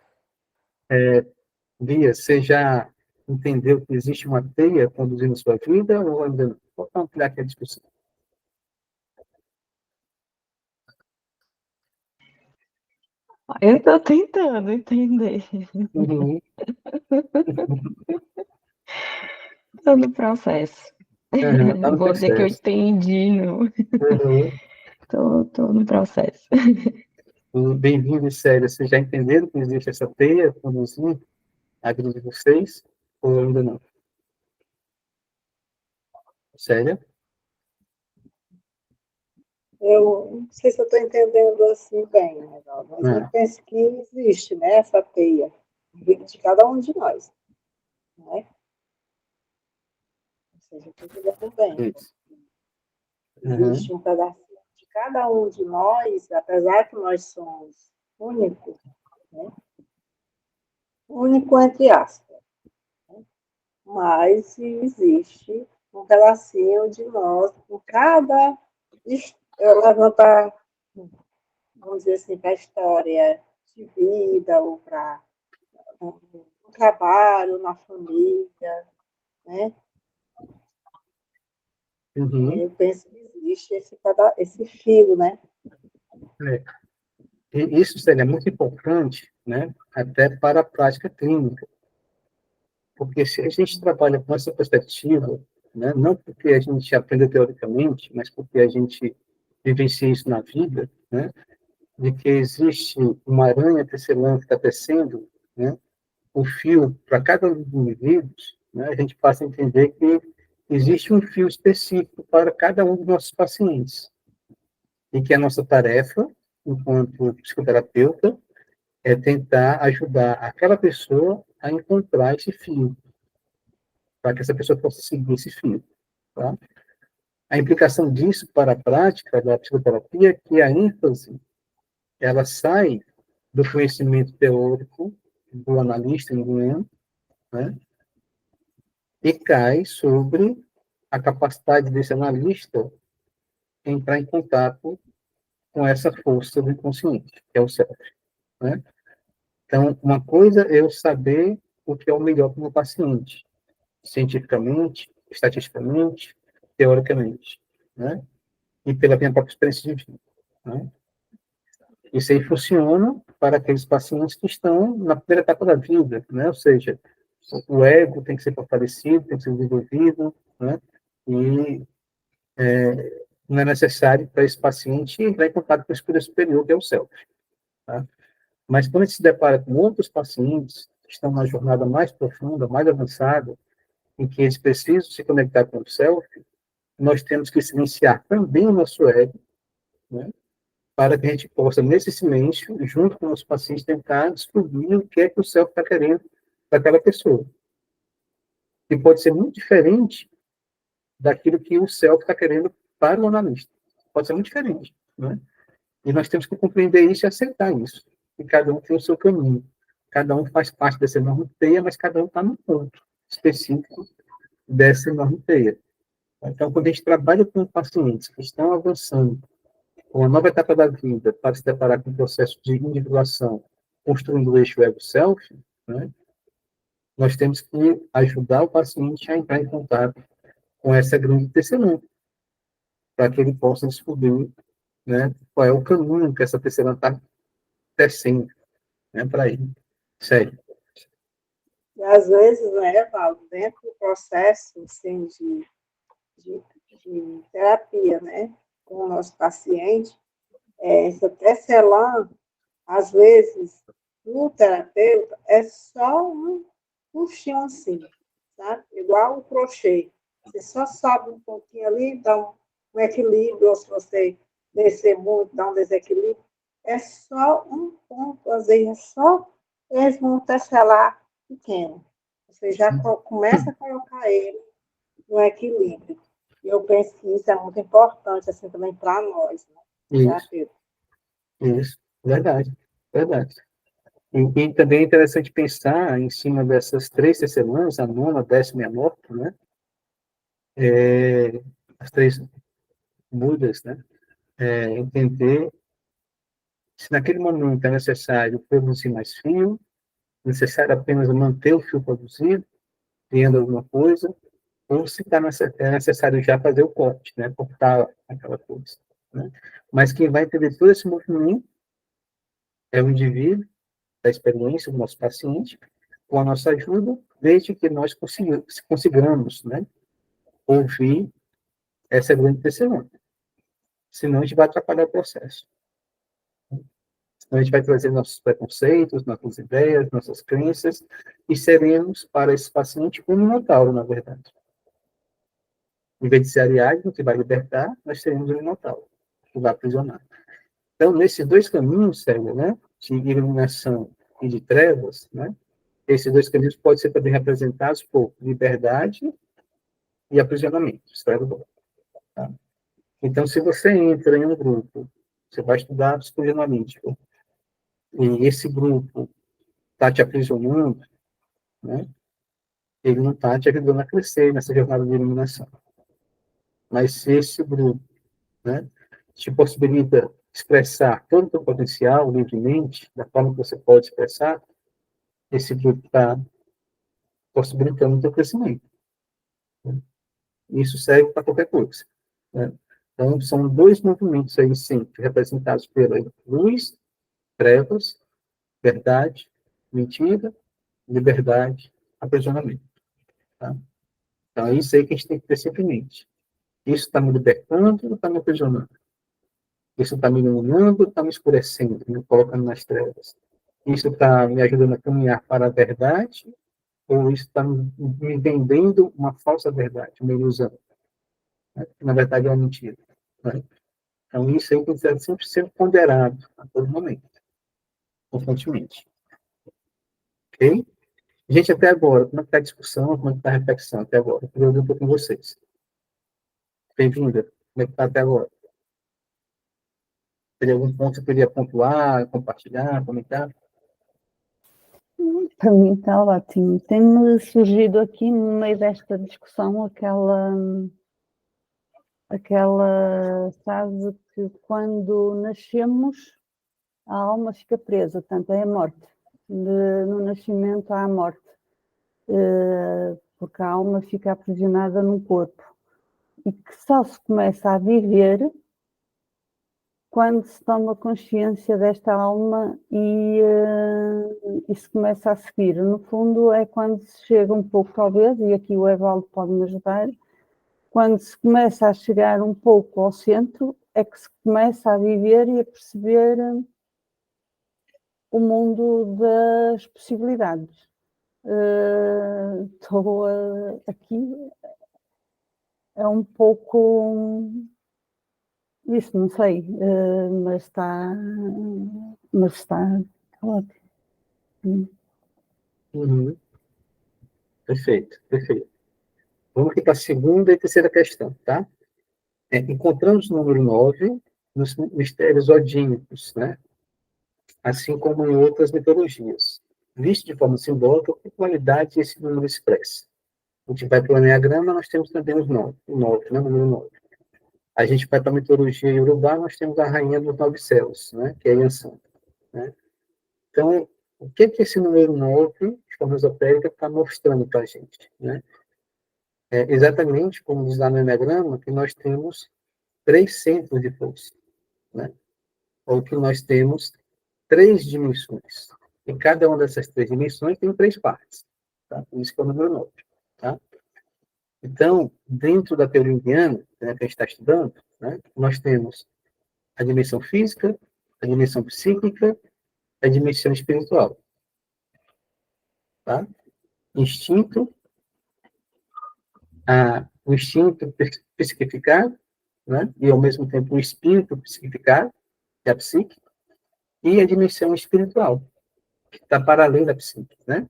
[SPEAKER 1] Bia, você já entendeu que existe uma teia conduzindo a sua vida ou ainda não? Vou ampliar aqui a discussão.
[SPEAKER 4] Eu estou tentando entender.
[SPEAKER 1] Uhum.
[SPEAKER 4] Estou no processo.
[SPEAKER 1] Uhum. Tá
[SPEAKER 4] Não
[SPEAKER 1] no
[SPEAKER 4] vou dizer que eu
[SPEAKER 1] processo.
[SPEAKER 4] entendi, não.
[SPEAKER 1] Uhum.
[SPEAKER 4] Estou no processo.
[SPEAKER 1] Bem-vindo, sério. Vocês já entenderam que existe essa teia conduzindo a vida de vocês ou ainda não? Sério?
[SPEAKER 7] Eu não sei se eu estou entendendo assim bem, né, mas eu
[SPEAKER 1] Ah,
[SPEAKER 7] penso que existe, né, essa teia de cada um de nós, né? Ou seja, eu estou entendendo bem.
[SPEAKER 1] isso. Uhum.
[SPEAKER 7] Existe um pedacinho de cada um de nós, apesar que nós somos únicos, né? Único entre aspas, né? Mas existe um pedacinho de nós em cada levantar, vamos dizer assim, para a história de vida ou para no trabalho, na família, né?
[SPEAKER 1] Uhum.
[SPEAKER 7] Eu penso que existe esse fio, né?
[SPEAKER 1] É. E isso seria muito importante, né, até para a prática clínica, porque se a gente trabalha com essa perspectiva, né, não porque a gente aprende teoricamente, mas porque a gente vivencia isso na vida, né, de que existe uma aranha tecelã que está tecendo, né, o fio para cada um dos indivíduos, né, a gente passa a entender que existe um fio específico para cada um dos nossos pacientes, e que a nossa tarefa, enquanto psicoterapeuta, é tentar ajudar aquela pessoa a encontrar esse fio, para que essa pessoa possa seguir esse fio. Tá? A implicação disso para a prática da psicoterapia é que a ênfase ela sai do conhecimento teórico do analista indiano, né, e cai sobre a capacidade desse analista entrar em contato com essa força do inconsciente, que é o self. Né? Então, uma coisa é eu saber o que é o melhor para o meu paciente, cientificamente, estatisticamente, teoricamente, né? E pela minha própria experiência de vida. Né? Isso aí funciona para aqueles pacientes que estão na primeira etapa da vida, né? Ou seja, o ego tem que ser fortalecido, tem que ser desenvolvido, né? E não é necessário para esse paciente entrar em contato com esse poder superior, que é o self. Tá? Mas quando a gente se depara com outros pacientes que estão na jornada mais profunda, mais avançada, em que eles precisam se conectar com o self, nós temos que silenciar também o nosso ego, né? Para que a gente possa, nesse silêncio, junto com os pacientes, tentar descobrir o que é que o self está querendo daquela pessoa. E pode ser muito diferente daquilo que o self está querendo para o analista. Pode ser muito diferente, né? E nós temos que compreender isso e aceitar isso. E cada um tem o seu caminho. Cada um faz parte dessa enorme teia, mas cada um está no ponto específico dessa enorme teia. Então, quando a gente trabalha com pacientes que estão avançando com uma nova etapa da vida para se deparar com o processo de individuação, construindo o eixo ego-self, né, nós temos que ajudar o paciente a entrar em contato com essa grande tecelã, para que ele possa descobrir, né, qual é o caminho que essa tecelã está tecendo, né, para ele. Sério.
[SPEAKER 7] E às vezes, né, Valdo, dentro do processo assim, de terapia, né, com o nosso paciente, essa tecelã, às vezes, no terapeuta, é só um puxão assim, sabe? Igual o crochê. Você só sobe um pouquinho ali, dá um equilíbrio, ou se você descer muito, dá um desequilíbrio. É só um ponto, às vezes é só mesmo um tecelar pequeno. Você já começa a colocar ele no equilíbrio. E eu penso que isso é muito importante, assim, também para nós, né?
[SPEAKER 1] Isso, verdade, verdade. E também é interessante pensar em cima dessas 3 tecelãs, a nona, a décima e a nona, né? As 3 mudas, né? Entender se naquele momento é necessário produzir mais fio, necessário apenas manter o fio produzido, criando alguma coisa, ou se é necessário já fazer o corte, né? Cortar aquela coisa, né? Mas quem vai entender todo esse movimento é o indivíduo, da experiência do nosso paciente, com a nossa ajuda, desde que nós consigamos, né, ouvir essa grande testemunha. Senão a gente vai atrapalhar o processo. Senão a gente vai trazer nossos preconceitos, nossas ideias, nossas crenças, e seremos para esse paciente um minotauro, na verdade. Em vez de ser Ariadne, que vai libertar, nós seremos um minotauro, que vai aprisionar. Então, nesses 2 caminhos, Célia, né, de iluminação e de trevas, né, esses 2 caminhos podem ser também representados por liberdade e aprisionamento. Tá? Então, se você entra em um grupo, você vai estudar psicologia analítica, e esse grupo está te aprisionando, né, ele não está te ajudando a crescer nessa jornada de iluminação. Mas se esse grupo, né, te possibilita expressar todo o teu potencial livremente, da forma que você pode expressar, esse grupo está possibilitando o teu crescimento. Né? Isso serve para qualquer coisa. Né? Então, são 2 movimentos aí sempre representados pela luz, trevas, verdade, mentira, liberdade, aprisionamento. Tá? Então, é isso aí que a gente tem que ter sempre em mente. Isso está me libertando ou está me aprisionando? Isso está me iluminando ou está me escurecendo, me colocando nas trevas? Isso está me ajudando a caminhar para a verdade ou isso está me vendendo uma falsa verdade, uma ilusão? Né? Na verdade, é uma mentira. Né? Então, isso aí tem que sempre ser ponderado a todo momento, constantemente. Ok? Gente, até agora, como é que está a discussão, como é que está a reflexão até agora? Eu queria ouvir um pouco com vocês. Bem-vinda. Como é que está até agora? Teria algum ponto que eu queria pontuar, compartilhar, comentar?
[SPEAKER 2] Para mim está ótimo. Tem-me surgido aqui no meio desta discussão aquela frase que quando nascemos a alma fica presa, portanto é a morte. No nascimento há a morte, porque a alma fica aprisionada no corpo e que só se começa a viver quando se toma consciência desta alma e se começa a seguir. No fundo, é quando se chega um pouco, talvez, e aqui o Evaldo pode me ajudar, quando se começa a chegar um pouco ao centro, é que se começa a viver e a perceber o mundo das possibilidades. Estou aqui, é um pouco isso, não sei, mas está ótimo.
[SPEAKER 1] Uhum. Perfeito, perfeito. Vamos aqui para a segunda e terceira questão, tá? Encontramos o número 9 nos mistérios odínicos, né? Assim como em outras mitologias. Visto de forma simbólica, que qualidade esse número expressa? A gente vai para o Enneagrama, nós temos também os 9, o 9, né? O número 9. A gente vai para a mitologia iorubá, nós temos a rainha dos 9 céus, né? Que é Yansan, né? Então, o que esse número 9, de forma esotérica, está mostrando para a gente, né? Exatamente como diz lá no Enneagrama, que nós temos 3 centros de força, né? Ou que nós temos 3 dimensões. E cada uma dessas 3 dimensões tem 3 partes. Tá? Por isso que é o número 9. Tá? Então, dentro da teoria junguiana, né, que a gente está estudando, né, nós temos a dimensão física, a dimensão psíquica, a dimensão espiritual. Tá? Instinto, o instinto psiquificado, né, e ao mesmo tempo o espírito psiquificado, que é a psique, e a dimensão espiritual, que está para além da psique, né?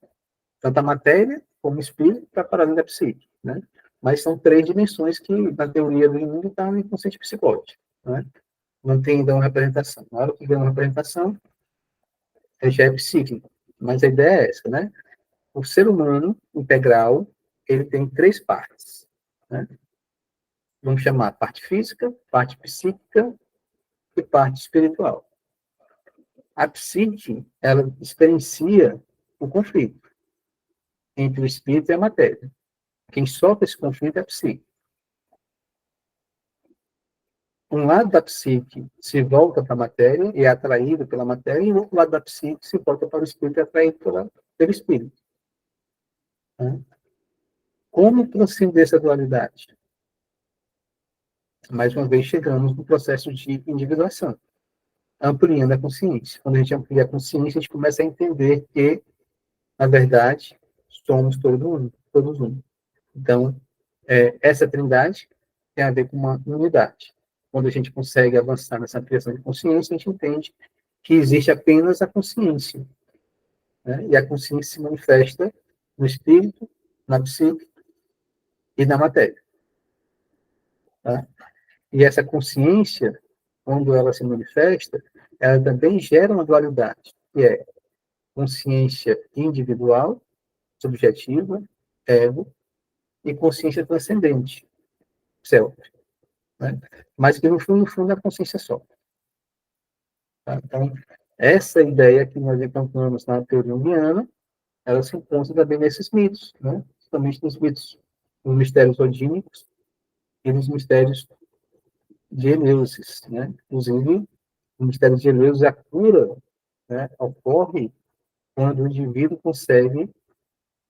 [SPEAKER 1] Tanto a matéria como o espírito está para além da psique, né? Mas são 3 dimensões que, na teoria do mundo, estão no inconsciente psicótico, né? Não tem ainda uma representação. Na hora que vem uma representação, já é psíquico. Mas a ideia é essa, né? O ser humano integral, ele tem 3 partes, né? Vamos chamar parte física, parte psíquica e parte espiritual. A psique, ela experiencia o conflito entre o espírito e a matéria. Quem sofre esse conflito é a psique. Um lado da psique se volta para a matéria e é atraído pela matéria, e o outro lado da psique se volta para o espírito e é atraído pelo espírito. Né? Como transcender essa dualidade? Mais uma vez, chegamos no processo de individuação, ampliando a consciência. Quando a gente amplia a consciência, a gente começa a entender que, na verdade, somos todos um. Então, essa trindade tem a ver com uma unidade. Quando a gente consegue avançar nessa ampliação de consciência, a gente entende que existe apenas a consciência. Né? E a consciência se manifesta no espírito, na psique e na matéria. Tá? E essa consciência, quando ela se manifesta, ela também gera uma dualidade, que é consciência individual, subjetiva, ego, e consciência transcendente, self. Né? Mas que, no fundo, é a consciência só. Tá? Então, essa ideia que nós encontramos na teoria junguiana, ela se encontra também nesses mitos, né? Principalmente nos mitos, nos mistérios odínicos e nos mistérios de Eleusis, né? Inclusive, no mistério de Eleusis, a cura, né, ocorre quando o indivíduo consegue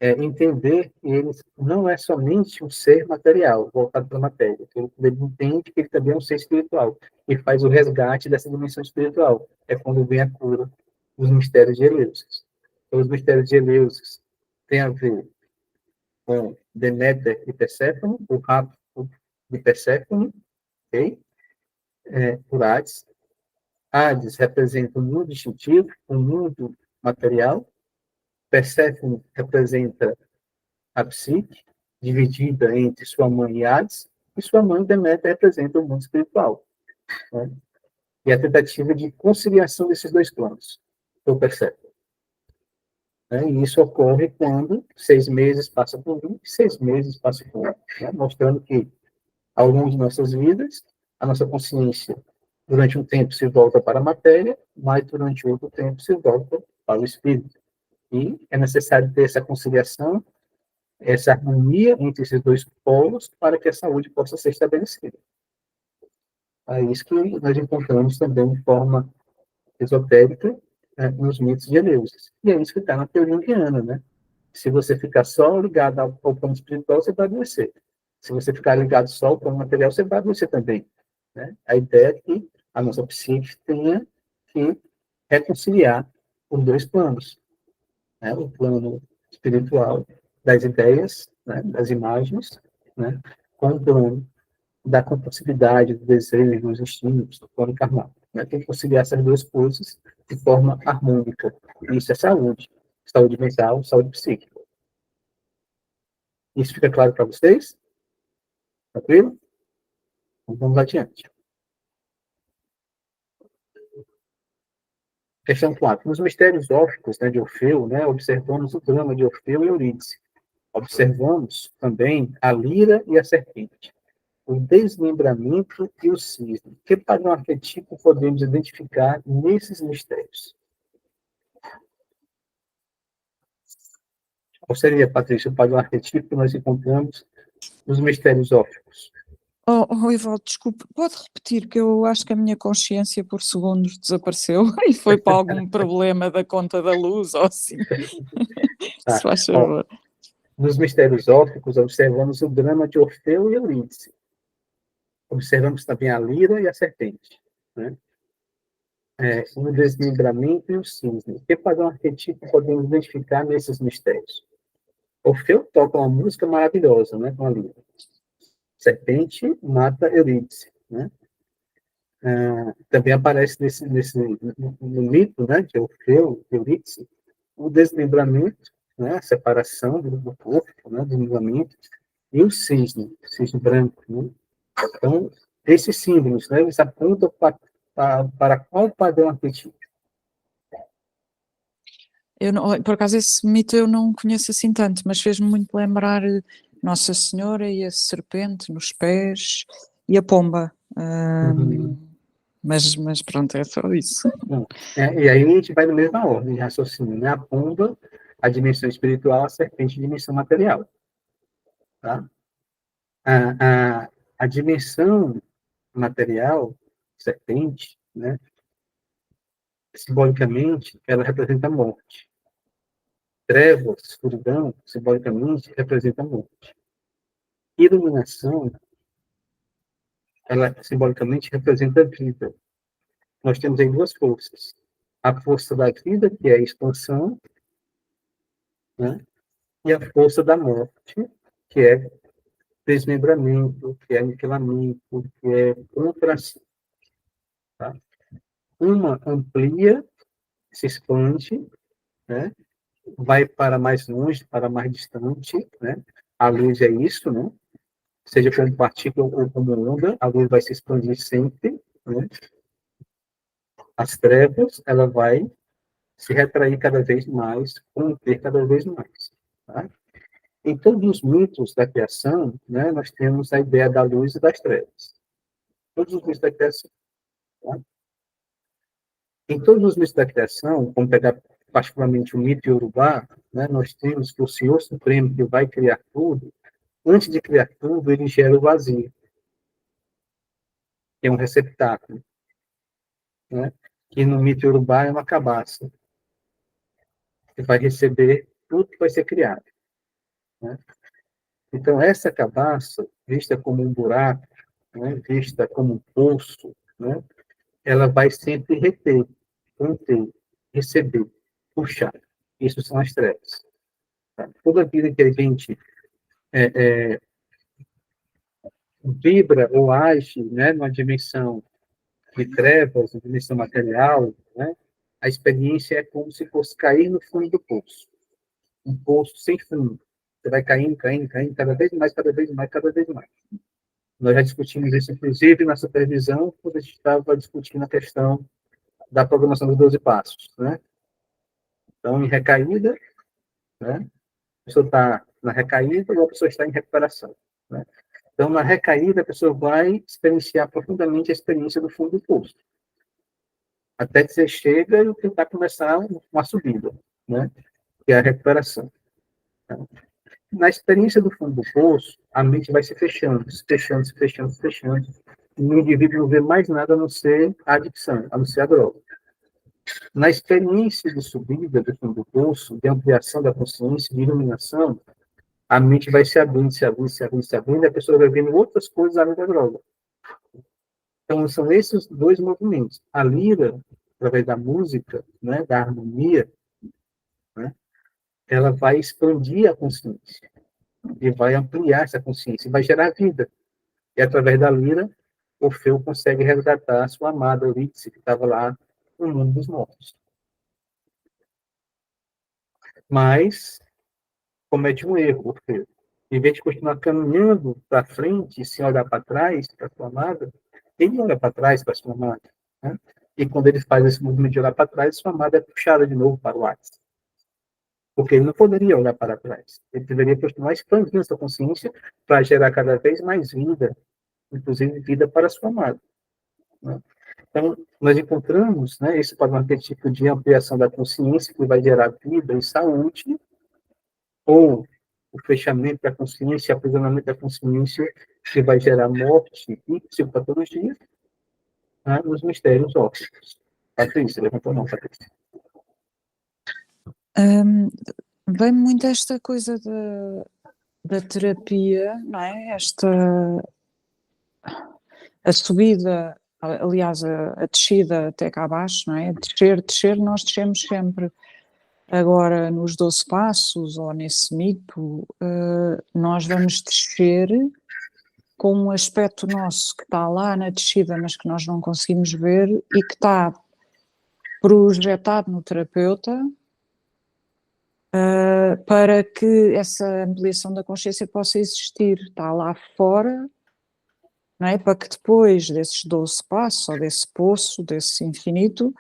[SPEAKER 1] entender que ele não é somente um ser material, voltado para a matéria, que ele entende que ele também é um ser espiritual, e faz o resgate dessa dimensão espiritual. É quando vem a cura dos mistérios de Eleusis. Então, os mistérios de Eleusis têm a ver com Deméter e Perséfone, o rapto de Perséfone, ok? Por Hades. Hades representa o mundo instintivo, o mundo material. Perséfone representa a psique, dividida entre sua mãe e Hades, e sua mãe, Deméter, representa o mundo espiritual. Né? E a tentativa de conciliação desses 2 planos, eu percebo. Né? E isso ocorre quando 6 meses passam por um e 6 meses passam por outro, né? Mostrando que, ao longo de nossas vidas, a nossa consciência, durante um tempo, se volta para a matéria, mas durante outro tempo se volta para o espírito. E é necessário ter essa conciliação, essa harmonia entre esses 2 polos para que a saúde possa ser estabelecida. É isso que nós encontramos também de forma esotérica nos mitos de Eleusis. E é isso que está na teoria junguiana, né? Se você ficar só ligado ao plano espiritual, você vai adoecer. Se você ficar ligado só ao plano material, você vai adoecer também, né? A ideia é que a nossa psique tenha que reconciliar os dois planos, né? O plano espiritual das ideias, né? Das imagens, né? Com o plano da compulsividade, do desejo, dos instintos, do plano carnal. Né? Tem que conciliar essas duas coisas de forma harmônica. Isso é saúde. Saúde mental, saúde psíquica. Isso fica claro para vocês? Tranquilo? Então, vamos adiante. Questão 4. Nos mistérios órficos, né, de Orfeu, né, observamos o drama de Orfeu e Eurídice. Observamos também a lira e a serpente, o desmembramento e o cisne. Que padrão arquetípico podemos identificar nesses mistérios? Qual seria, Patrícia, o padrão arquetípico que nós encontramos nos mistérios órficos?
[SPEAKER 3] Evaldo, desculpe, pode repetir, que eu acho que a minha consciência por segundos desapareceu e foi para algum problema da conta da luz ou assim. Se faz favor.
[SPEAKER 1] Nos mistérios órficos, observamos o drama de Orfeu e Eurídice. Observamos também a lira e a serpente, né? O desmembramento e o cisne. Que padrão arquetípico podemos identificar nesses mistérios? Orfeu toca uma música maravilhosa, né, com a lira. Serpente mata Eurídice, né? Também aparece no mito, né, de Orfeu e Eurídice, o desmembramento, né, a separação do corpo, né, do desmembramento, e o cisne branco, né? Então, esses símbolos, né, eles apontam para qual padrão arquetípico?
[SPEAKER 3] Por acaso, esse mito eu não conheço assim tanto, mas fez-me muito lembrar Nossa Senhora e a serpente nos pés e a pomba. Mas pronto, é só isso.
[SPEAKER 1] E aí a gente vai na mesma ordem de raciocínio, né? A pomba, a dimensão espiritual, a serpente, a dimensão material. Tá? A dimensão material, serpente, né? Simbolicamente, ela representa a morte. Trevas, escuridão, simbolicamente, representa a morte. Iluminação, ela simbolicamente representa a vida. Nós temos aí duas forças. A força da vida, que é a expansão, né? E a força da morte, que é desmembramento, que é aniquilamento, que é contração. Tá? Uma amplia, se expande, né? Vai para mais longe, para mais distante, né? A luz é isso, né? Seja como partícula ou como onda, a luz vai se expandir sempre, né? As trevas, ela vai se retrair cada vez mais, conter cada vez mais. Tá? Em todos os mitos da criação, né, nós temos a ideia da luz e das trevas. Todos os mitos da criação. Tá? Em todos os mitos da criação, vamos pegar particularmente o mito iorubá, né, nós temos que o Senhor Supremo, que vai criar tudo, antes de criar tudo, ele gera o vazio, que é um receptáculo, né, que no mito iorubá é uma cabaça, que vai receber tudo que vai ser criado. Né? Então, essa cabaça, vista como um buraco, né, vista como um poço, né, ela vai sempre reter, conter, receber, puxar. Isso são as trevas. Tá? Toda vida que a gente vibra ou age, né, numa dimensão de trevas, uma dimensão material, né, a experiência é como se fosse cair no fundo do poço. Um poço sem fundo. Você vai caindo, caindo, caindo, cada vez mais, cada vez mais, cada vez mais. Nós já discutimos isso, inclusive, na supervisão, quando a gente estava discutindo a questão da programação dos 12 passos, né? Então, em recaída, né? A pessoa está na recaída ou a pessoa está em recuperação, né? Então, na recaída, a pessoa vai experienciar profundamente a experiência do fundo do poço. Até que você chega e tentar começar uma subida, né? Que é a recuperação. Na experiência do fundo do poço, a mente vai se fechando, se fechando, se fechando, se fechando. E o indivíduo não vê mais nada a não ser a adicção, a não ser a droga. Na experiência de subida do fundo do poço, de ampliação da consciência, de iluminação, a mente vai se abrindo, se abrindo, se abrindo, se abrindo, e a pessoa vai vendo outras coisas além da droga. Então, são esses dois movimentos. A lira, através da música, né, da harmonia, né, ela vai expandir a consciência, e vai ampliar essa consciência, e vai gerar vida. E através da lira, Orfeu consegue resgatar a sua amada Eurídice, que estava lá no mundo dos mortos. Mas comete um erro, Orfeu. Em vez de continuar caminhando para frente, sem olhar para trás, para sua amada, ele olha para trás para sua amada. Né? E quando ele faz esse movimento de olhar para trás, sua amada é puxada de novo para o Hades. Porque ele não poderia olhar para trás. Ele deveria continuar expandindo sua consciência para gerar cada vez mais vida, inclusive vida para sua amada. Né? Então, nós encontramos, né, esse padrão arquetípico de ampliação da consciência, que vai gerar vida e saúde, ou o fechamento da consciência, aprisionamento da consciência, que vai gerar morte e psicopatologia, né, nos mistérios ópticos. Patrícia, levantou a mão, Patrícia.
[SPEAKER 3] Vem muito esta coisa da terapia, não é? A subida, aliás, a descida até cá abaixo, não é? Descer, nós descemos sempre. Agora, nos 12 passos, ou nesse mito, nós vamos descer com um aspecto nosso que está lá na descida, mas que nós não conseguimos ver, e que está projetado no terapeuta, para que essa ampliação da consciência possa existir. Está lá fora, não é? Para que depois desses 12 passos, ou desse poço, desse infinito,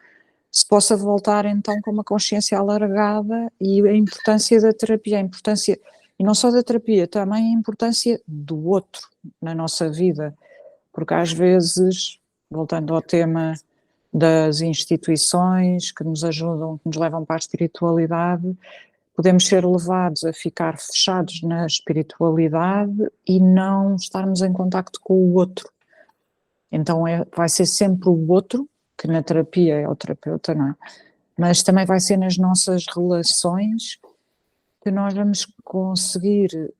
[SPEAKER 3] se possa voltar então com uma consciência alargada, e a importância da terapia, e não só da terapia, também a importância do outro na nossa vida, porque às vezes, voltando ao tema das instituições que nos ajudam, que nos levam para a espiritualidade, podemos ser levados a ficar fechados na espiritualidade e não estarmos em contacto com o outro. Então vai ser sempre o outro, que na terapia é o terapeuta, não é? Mas também vai ser nas nossas relações que nós vamos conseguir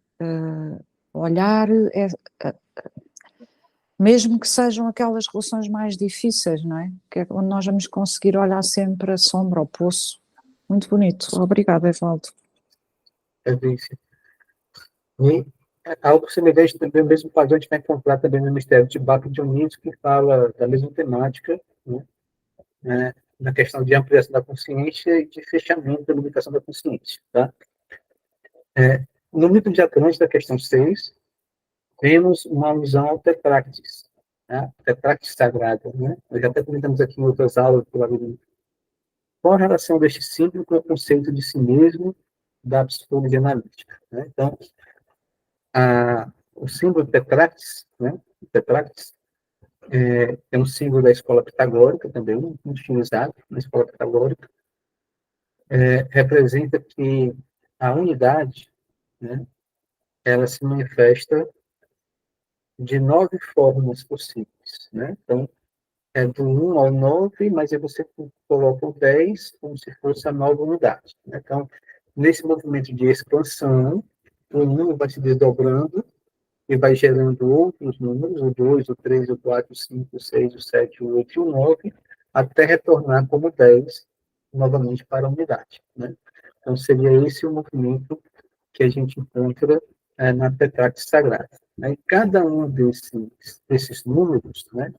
[SPEAKER 3] olhar, mesmo que sejam aquelas relações mais difíceis, não é? Que é onde nós vamos conseguir olhar sempre a sombra, o poço. Muito bonito. Obrigada, Evaldo.
[SPEAKER 1] Patrícia. E algo semelhante também, o mesmo padrão, a gente vai encontrar também no mistério de Baco Dionísio, que fala da mesma temática, né, na questão de ampliação da consciência e de fechamento da limitação da consciência. Tá? No mito de Atlântida, questão 6, vemos uma alusão ao Tetráctis, né? Tetráctis sagrado. Né? Nós já até comentamos aqui em outras aulas do labirinto. Qual a relação deste símbolo com o conceito de si mesmo da psicologia analítica? Né? Então, o símbolo Tetráctis, né? Tetráctis é um símbolo da escola pitagórica também, muito utilizado na escola pitagórica. Representa que a unidade, né, ela se manifesta de 9 formas possíveis. Né? Então, é do 1 ao 9, mas aí você coloca o 10 como se fosse a nova unidade. Né? Então, nesse movimento de expansão, o número vai se desdobrando e vai gerando outros números, o 2, o 3, o 4, o 5, o 6, o 7, o 8 e o 9, até retornar como 10, novamente para a unidade. Né? Então, seria esse o movimento que a gente encontra na Tetráctis sagrada. Né? E cada um desses números, né,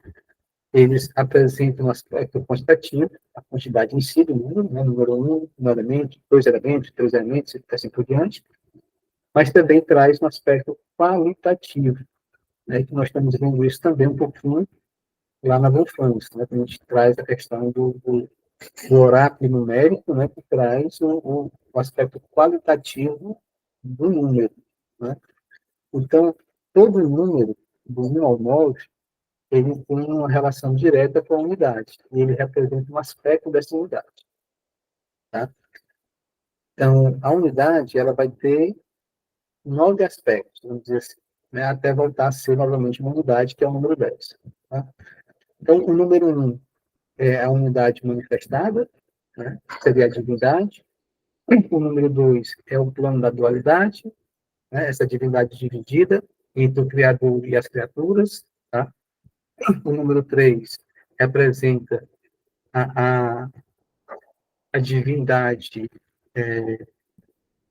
[SPEAKER 1] eles apresentam um aspecto quantitativo, a quantidade em si do número, né, número 1, um elemento, 2 elementos, 3 elementos, e assim por diante, mas também traz um aspecto qualitativo, né, que nós estamos vendo isso também um pouquinho lá na Wolframs, né, que a gente traz a questão do oráculo numérico, né, que traz o aspecto qualitativo do número. Né? Então, todo número, do 1 ao 9, ele tem uma relação direta com a unidade, e ele representa um aspecto dessa unidade. Tá? Então, a unidade, ela vai ter 9 aspectos, vamos dizer assim, né, até voltar a ser novamente uma unidade, que é o número 10. Tá? Então, o número 1 é a unidade manifestada, né, seria a divindade. O número 2 é o plano da dualidade. né, essa divindade dividida entre o Criador e as criaturas. Tá? O número 3 representa a, a, a divindade,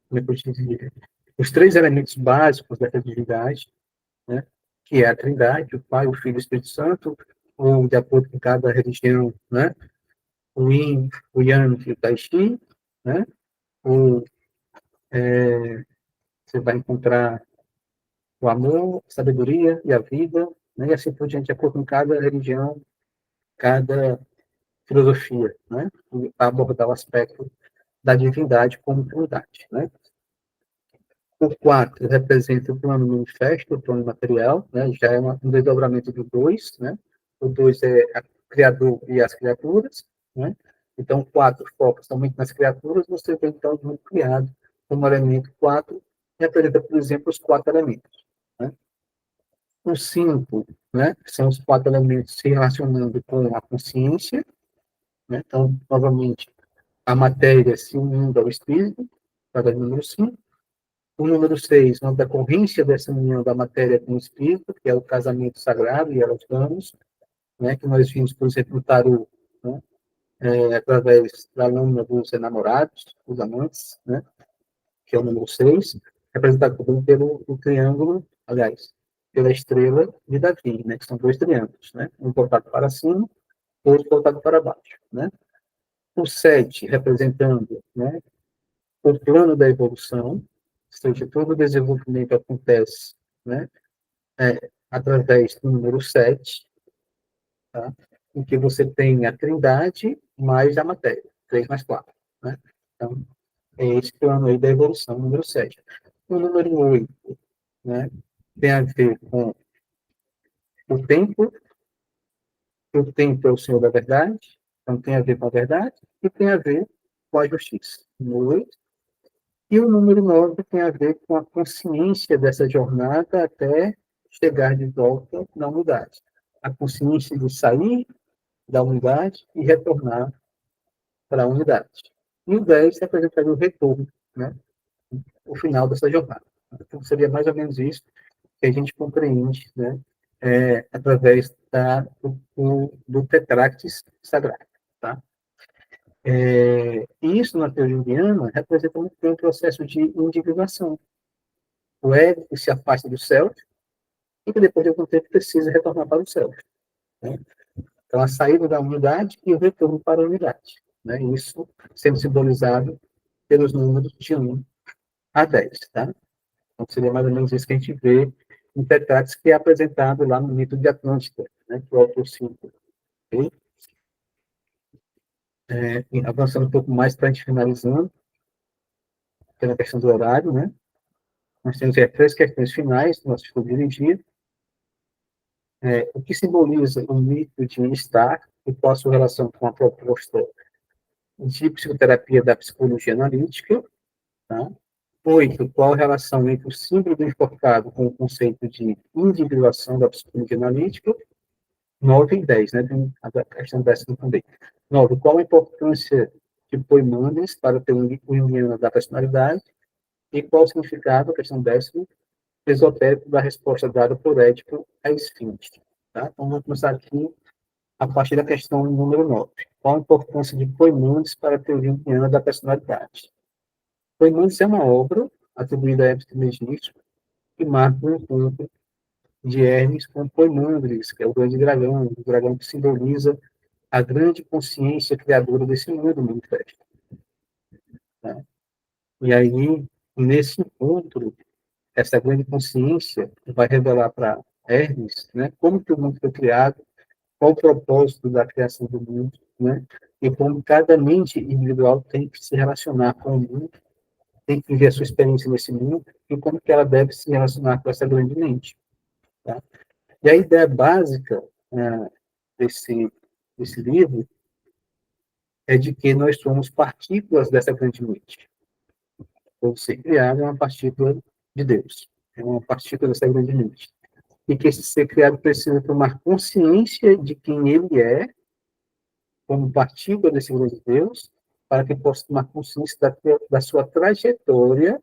[SPEAKER 1] como é que eu te diria? Os 3 elementos básicos dessa divindade, né, que é a Trindade, o Pai, o Filho e o Espírito Santo, ou, de acordo com cada religião, né, o Yin, o Yang e o Tai Chi, né, ou você vai encontrar o amor, a sabedoria e a vida, né, e assim por diante, de acordo com cada religião, cada filosofia, né, para abordar o aspecto da divindade como trindade, né. O 4 representa o plano manifesto, o plano material, né, já é um desdobramento do 2, né, o 2 é o Criador e as criaturas, né, então o 4 foca somente nas criaturas, você tem então o mundo criado como elemento 4, representa, por exemplo, os 4 elementos, né. O 5, né, são os 4 elementos se relacionando com a consciência, né, então, novamente, a matéria se unindo ao espírito, para o número 5. O número 6, na decorrência dessa união da matéria com o espírito, que é o casamento sagrado e elas vamos, né, que nós vimos, por exemplo, no tarô, né, através da lâmina dos enamorados, dos amantes, né, que é o número 6, representado também pelo o triângulo, aliás, pela estrela de Davi, né, que são 2 triângulos, né, um voltado para cima, outro voltado para baixo, né. O 7, representando, né, o plano da evolução, ou seja, todo o desenvolvimento acontece, né, através do número 7, tá, em que você tem a trindade mais a matéria, 3 mais 4. Né? Então, é esse plano aí da evolução, número 7. O número 8, né, tem a ver com o tempo é o Senhor da verdade, então tem a ver com a verdade, e tem a ver com a justiça. Número 8. E o número 9 tem a ver com a consciência dessa jornada até chegar de volta na unidade. A consciência de sair da unidade e retornar para a unidade. E o 10 representaria o retorno, né? O final dessa jornada. Então, seria mais ou menos isso que a gente compreende, né? Através do Tetractis Sagrado. Tá? Isso, na teoria indiana, representa muito bem o processo de individuação. O ego que se afasta do self e que depois de algum tempo precisa retornar para o self. Né? Então, a saída da unidade e o retorno para a unidade. Né? Isso sendo simbolizado pelos números de 1 a 10. Tá? Então, seria mais ou menos isso que a gente vê em Tetractis, que é apresentado lá no mito de Atlântida, né? Que o autor cita. Okay? Avançando um pouco mais para a gente finalizando, pela questão do horário, né? Nós temos 3 questões finais que nós vamos dirigir. O que simboliza o mito de estar e qual a sua relação com a proposta de psicoterapia da psicologia analítica. Tá? 8. Qual a relação entre o símbolo do enforcado com o conceito de individuação da psicologia analítica? 9 e 10, né? Tem a questão 10 também. 9. Qual a importância de Poimanes para ter um união da personalidade? E qual o significado, a questão 10ª, esotérico da resposta dada por Édipo a Esfinge? Tá? Então, vamos começar aqui a partir da questão número 9. Qual a importância de Poimanes para a teoria indiana da personalidade? Poimanes é uma obra atribuída a Hermes Trismegisto, que marca o encontro de Hermes com Poimandres, que é o grande dragão, o dragão que simboliza a grande consciência criadora desse mundo manifesto. Tá? E aí, nesse encontro, essa grande consciência vai revelar para Hermes, né, como que o mundo foi criado, qual o propósito da criação do mundo, né, e como cada mente individual tem que se relacionar com o mundo, tem que viver a sua experiência nesse mundo, e como que ela deve se relacionar com essa grande mente. Tá? E a ideia básica desse livro é de que nós somos partículas dessa grande mente. O ser criado é uma partícula de Deus, é uma partícula dessa grande mente. E que esse ser criado precisa tomar consciência de quem ele é, como partícula desse grande Deus, para que possa tomar consciência da sua trajetória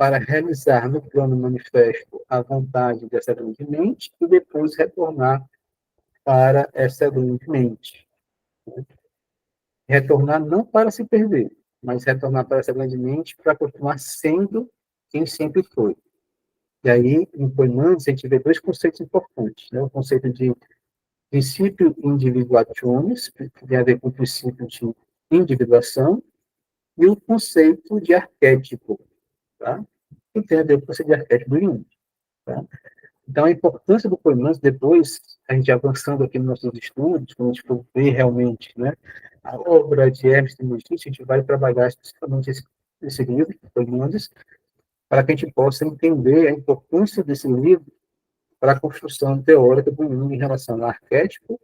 [SPEAKER 1] para realizar no plano manifesto a vontade dessa grande mente e depois retornar para essa grande mente. Retornar não para se perder, mas retornar para essa grande mente para continuar sendo quem sempre foi. E aí, em Poimandes, a gente vê dois conceitos importantes, né? O conceito de princípio individuationis, que tem a ver com o princípio de individuação, e o conceito de arquétipo, tá? Que tem a ver com o conceito de arquétipo do Jung, tá? Então, a importância do Poimandes, depois, a gente avançando aqui nos nossos estudos, quando a gente for ver realmente, né, a obra de Hermes Trismegisti, a gente vai trabalhar especificamente esse livro, Poimandes, para que a gente possa entender a importância desse livro para a construção teórica do Jung em relação ao arquétipo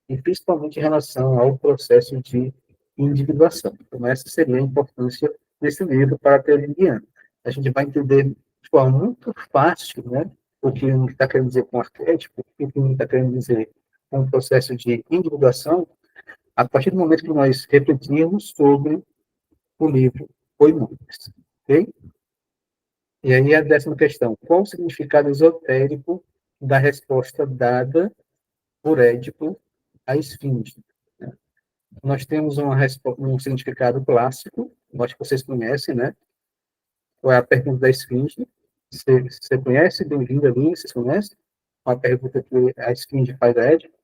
[SPEAKER 1] e principalmente em relação ao processo de individuação. Então, essa seria a importância desse livro para a teoria junguiana. A gente vai entender de forma muito fácil, né, o que ele está querendo dizer com arquétipo, o que ele está querendo dizer com o processo de individuação, a partir do momento que nós refletirmos sobre o livro Poimandes. Ok? E aí a 10ª questão: qual o significado esotérico da resposta dada por Édipo à Esfinge? Nós temos um significado clássico, acho que vocês conhecem, né? Qual é a pergunta da Esfinge? Você conhece? Bem-vindo ali, vocês conhecem? Uma pergunta que a Esfinge faz a Édipo.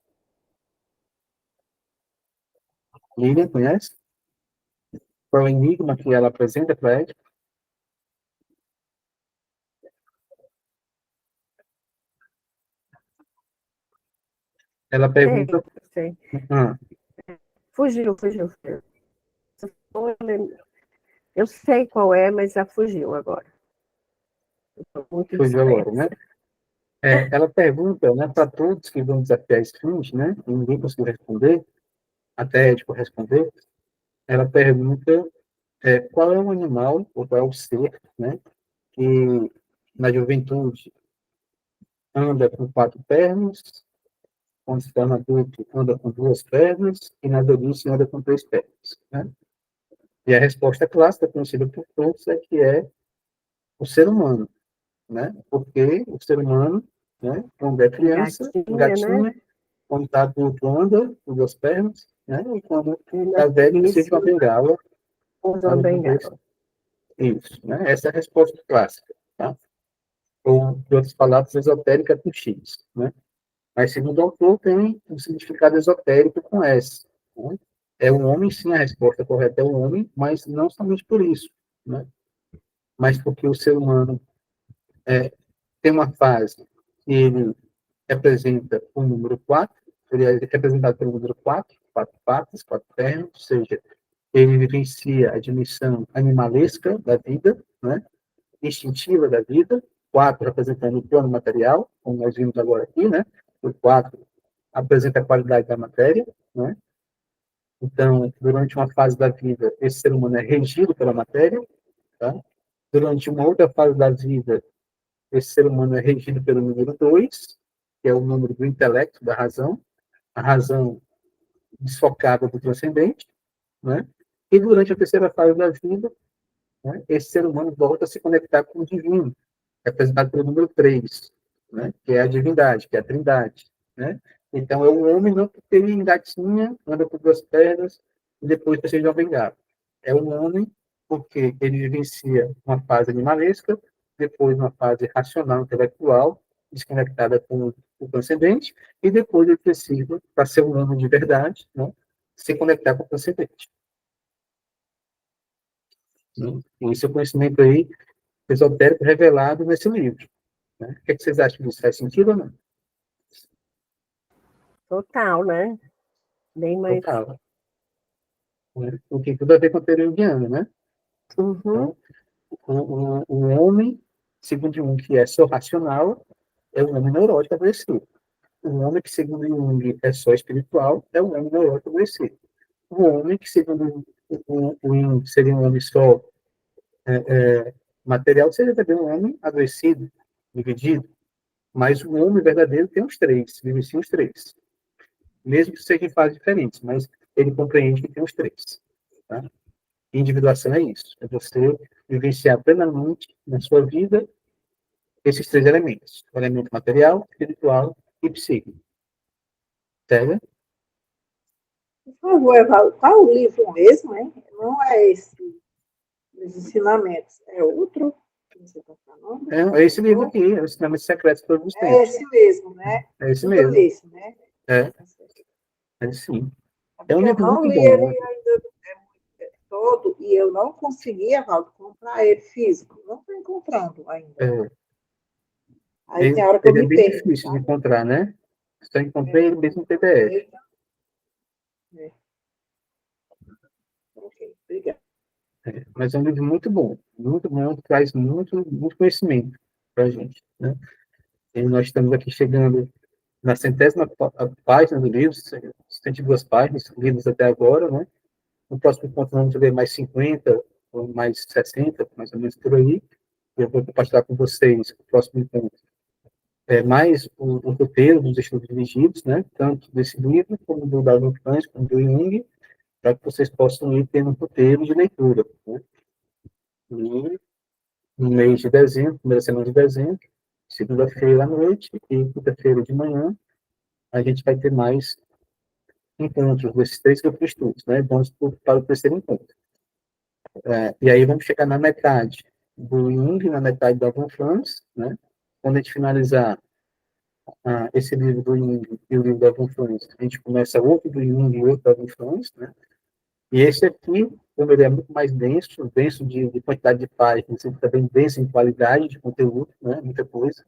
[SPEAKER 1] Lilian, conhece? Qual é o enigma que ela apresenta para Édipo? Ela pergunta...
[SPEAKER 5] Sei.
[SPEAKER 1] Ah,
[SPEAKER 5] Fugiu. Eu sei qual é, mas já fugiu agora. Muito
[SPEAKER 1] fugiu agora, né? Ela pergunta, né, para todos que vão desafiar a Esfinge, né? E ninguém conseguiu responder, até Édipo responder. Ela pergunta qual é o animal, ou qual é o ser, né, que na juventude anda com 4 pernas, quando se torna adulto anda com 2 pernas, e na velhice anda com 3 pernas, né? E a resposta clássica, conhecida por todos, é que é o ser humano, né? Porque o ser humano, né, quando é criança, gatinha,
[SPEAKER 5] né?
[SPEAKER 1] quando está adulto anda com 2 pernas, né? E quando está velho,
[SPEAKER 5] Isso,
[SPEAKER 1] precisa de uma bengala.
[SPEAKER 5] usou bengala.
[SPEAKER 1] Isso, né? Essa é a resposta clássica, tá? Ou, de outras palavras, esotérica com X, né? Mas, segundo o autor, tem um significado esotérico com S, né? É um homem, sim, a resposta correta é um homem, mas não somente por isso, né? Mas porque o ser humano tem uma fase que ele representa o número 4, ele é representado pelo número 4 patas, 4 pernas, ou seja, ele vivencia a dimensão animalesca da vida, né? Instintiva da vida, 4 representando o plano material, como nós vimos agora aqui, né? O 4 apresenta a qualidade da matéria, né? Então, durante uma fase da vida, esse ser humano é regido pela matéria, tá? Durante uma outra fase da vida, esse ser humano é regido pelo número 2, que é o número do intelecto, da razão, a razão desfocada do transcendente, né? E durante a terceira fase da vida, né, esse ser humano volta a se conectar com o divino, representado pelo número 3, né, que é a divindade, que é a trindade, né? Então, é um homem não porque ele engatinha, anda com 2 pernas, e depois precisa de uma bengala. É um homem porque ele vivencia uma fase animalesca, depois uma fase racional, intelectual, desconectada com o transcendente, e depois ele precisa, para ser um homem de verdade, né, se conectar com o transcendente. Esse é o conhecimento aí esotérico revelado nesse livro, né? O que é que vocês acham disso? Faz sentido ou não?
[SPEAKER 5] Total, né? Bem mais.
[SPEAKER 1] Total. O que tem tudo a ver com a teoria junguiana, né?
[SPEAKER 5] Uhum.
[SPEAKER 1] Então, o homem, segundo Jung, que é só racional, é um homem neurótico adoecido. O homem que, segundo Jung, é só espiritual, é um homem neurótico adoecido. O homem que, segundo o Jung, seria um homem só material, seria também um homem adoecido, dividido. Mas o homem verdadeiro tem os 3, vivencia os 3. Mesmo que sejam em fases diferentes, mas ele compreende que tem os 3. Tá? Individuação é isso, é você vivenciar plenamente na sua vida esses 3 elementos: o elemento material, espiritual e psíquico. Certo?
[SPEAKER 7] Por favor, Evaldo, qual o livro mesmo, hein? Não é esse dos ensinamentos, é outro que você está falando?
[SPEAKER 1] É esse livro aqui, Os Ensinamentos Secretos de Todos os
[SPEAKER 7] É
[SPEAKER 1] Tempos.
[SPEAKER 7] esse mesmo, né?
[SPEAKER 1] É esse
[SPEAKER 7] Tudo
[SPEAKER 1] mesmo.
[SPEAKER 7] nesse, né?
[SPEAKER 1] É sim.
[SPEAKER 7] Porque
[SPEAKER 1] É um
[SPEAKER 7] eu
[SPEAKER 1] livro
[SPEAKER 7] não
[SPEAKER 1] muito
[SPEAKER 7] li
[SPEAKER 1] bom.
[SPEAKER 7] ele ainda todo e eu não consegui, Evaldo, comprar ele físico. Não estou encontrando ainda.
[SPEAKER 1] É,
[SPEAKER 7] Aí tem hora que eu
[SPEAKER 1] ele é
[SPEAKER 7] me
[SPEAKER 1] bem
[SPEAKER 7] perco,
[SPEAKER 1] difícil de
[SPEAKER 7] sabe?
[SPEAKER 1] encontrar, né? Só encontrei ele mesmo no PDF.
[SPEAKER 7] É. Ok, obrigada.
[SPEAKER 1] Mas é um livro muito bom, que traz muito conhecimento para a gente, né? E nós estamos aqui chegando na 100ª página do livro, 102 páginas lidas até agora, né? No próximo encontro vamos ler mais 50, ou mais 60, mais ou menos por aí. Eu vou compartilhar com vocês o próximo encontro. Mais o roteiro dos estudos dirigidos, né? Tanto desse livro, como do Dalton Franz, como do Jung, para que vocês possam ir tendo um roteiro de leitura, né? E no mês de dezembro, primeira semana de dezembro, segunda-feira à noite e quinta-feira de manhã, a gente vai ter mais encontros desses 3 grupos de estudos, né? Vamos para o terceiro encontro. E aí vamos chegar na metade do Jung, na metade do Dalton Franz, né? Quando a gente finalizar esse livro do Jung e o livro do Dalton Franz, a gente começa outro do Jung e outro do Dalton Franz, né? E esse aqui, como ele é muito mais denso de quantidade de páginas, e também denso em qualidade de conteúdo, né? Muita coisa,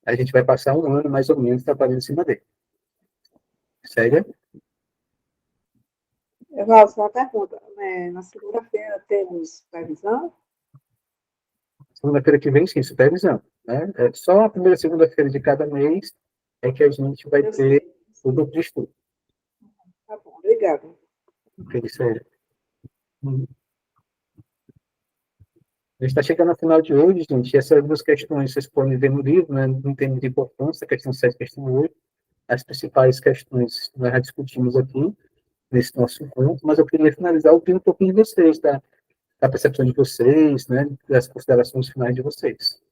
[SPEAKER 1] a gente vai passar um ano, mais ou menos, trabalhando em cima dele. Sério?
[SPEAKER 7] Evaldo, só uma pergunta. Né? Na segunda-feira temos previsão?
[SPEAKER 1] Segunda-feira que vem, sim, supervisão, né? Só a primeira segunda-feira de cada mês é que a gente vai
[SPEAKER 7] Eu
[SPEAKER 1] ter
[SPEAKER 7] sei.
[SPEAKER 1] o grupo de estudo.
[SPEAKER 7] Tá bom, obrigada.
[SPEAKER 1] Ok, sério. A gente está chegando ao final de hoje, gente. Essas 2 questões vocês podem ver no livro, né? Não tem muita importância, a questão 7 e a questão 8. As principais questões nós já discutimos aqui nesse nosso encontro, mas eu queria finalizar ouvindo um pouquinho de vocês, da percepção de vocês, né? Das considerações finais de vocês.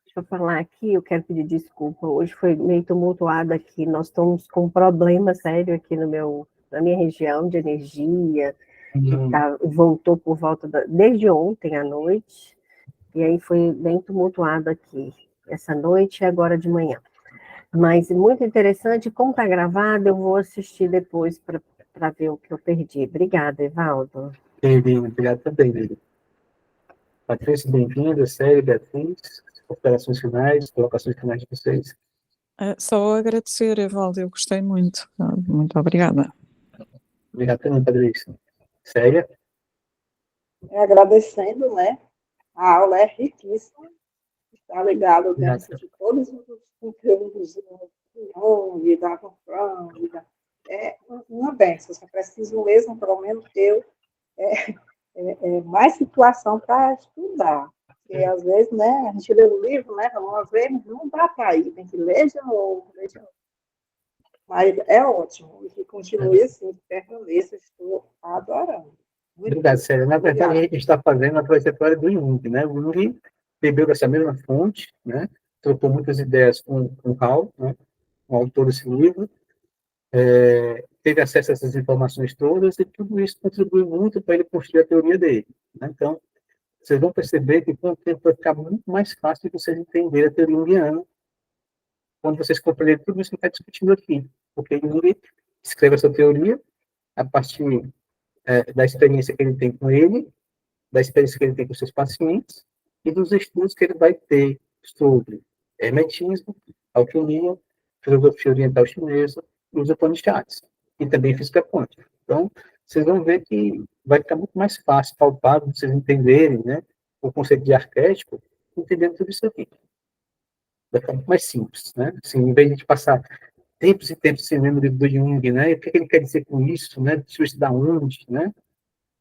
[SPEAKER 5] Deixa eu falar aqui, eu quero pedir desculpa. Hoje foi meio tumultuado aqui. Nós estamos com um problema sério aqui na minha região de energia. Voltou por volta desde ontem à noite. E aí foi bem tumultuado aqui. Essa noite e agora de manhã. Mas muito interessante. Como está gravado, eu vou assistir depois para ver o que eu perdi. Obrigada, Evaldo.
[SPEAKER 1] Obrigado também, Lili. Patrícia, bem-vinda. Sério, Beatriz. Considerações finais, colocações finais de vocês.
[SPEAKER 3] Só agradecer, Evaldo, eu gostei muito. Muito obrigada.
[SPEAKER 1] Obrigado também, Patrícia. Séria?
[SPEAKER 7] Agradecendo, né? A aula é riquíssima. Está ligado dentro de todos os conteúdos de da Confrão. É uma benção. Só preciso mesmo, pelo menos eu, mais situação para estudar. Porque, às vezes, né, a gente lê o livro, né, uma vez, não dá para ir, tem que ler de novo, ler de novo. Mas é ótimo, e que continue assim, permaneça, estou adorando. Muito
[SPEAKER 1] Obrigado, Célia. Na verdade,
[SPEAKER 7] obrigada.
[SPEAKER 1] a gente está fazendo a trajetória do Jung, né? O Jung bebeu dessa mesma fonte, né? Trocou muitas ideias com o Hall, né? O autor desse livro, teve acesso a essas informações todas e tudo isso contribuiu muito para ele construir a teoria dele, né? Então, vocês vão perceber que com o tempo vai ficar muito mais fácil de vocês entenderem a teoria junguiana quando vocês compreenderem tudo isso que está discutindo aqui. Porque Jung escreve essa teoria a partir da experiência que ele tem com ele, da experiência que ele tem com seus pacientes e dos estudos que ele vai ter sobre hermetismo, alquimia, filosofia oriental chinesa e os Upanishads, e também física quântica. Então, vocês vão ver que vai ficar muito mais fácil, palpável, vocês entenderem, né, o conceito de arquétipo, entendendo tudo isso aqui. Vai ficar muito mais simples, né? Assim, em vez de passar tempos e tempos sem ler o livro do Jung, né? E o que ele quer dizer com isso, né? Deixa eu estudar onde, né?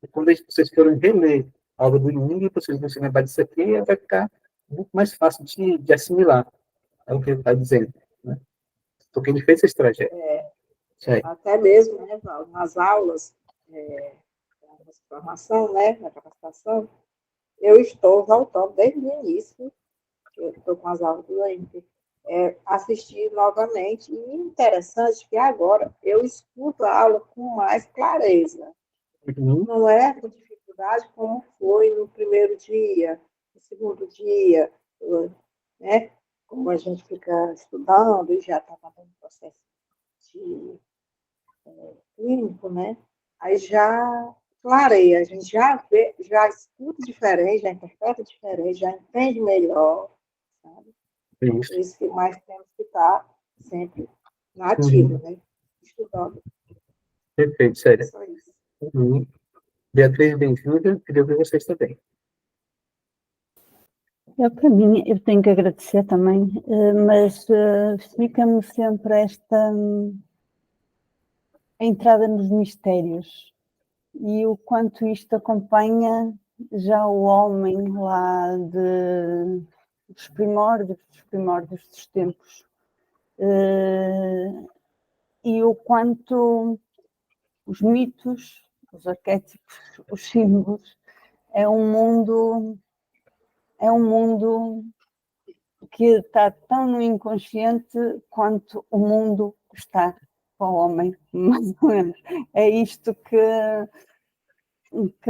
[SPEAKER 1] E quando vocês forem reler a obra do Jung, vocês vão se lembrar disso aqui, vai ficar muito mais fácil de assimilar, é o que ele está dizendo, né? porque ele fez esse trajeto. Sei.
[SPEAKER 7] Até mesmo, né, Val, nas aulas, da formação, né, na capacitação, eu estou voltando desde o início, eu estou com as aulas do ainda, assistir novamente, e interessante que agora eu escuto a aula com mais clareza.
[SPEAKER 1] Uhum.
[SPEAKER 7] Não é com dificuldade como foi no primeiro dia, no segundo dia, né? Como a gente fica estudando e já está fazendo processo de clínico, né? Aí já clareia, a gente já vê, já escuta diferente, já interpreta diferente, já entende melhor, sabe?
[SPEAKER 1] Isso.
[SPEAKER 7] Por isso que mais temos que estar sempre na ativa, né? Estudando.
[SPEAKER 1] Perfeito, Célia.
[SPEAKER 7] Só isso.
[SPEAKER 1] Uhum. Beatriz, bem-vinda. Queria ver vocês também.
[SPEAKER 2] Para mim, eu tenho que agradecer também, mas fica-me sempre esta a entrada nos mistérios e o quanto isto acompanha já o homem lá dos primórdios dos tempos. E o quanto os mitos, os arquétipos, os símbolos, é um mundo que está tão no inconsciente quanto o mundo está para o homem, mais ou menos. É isto que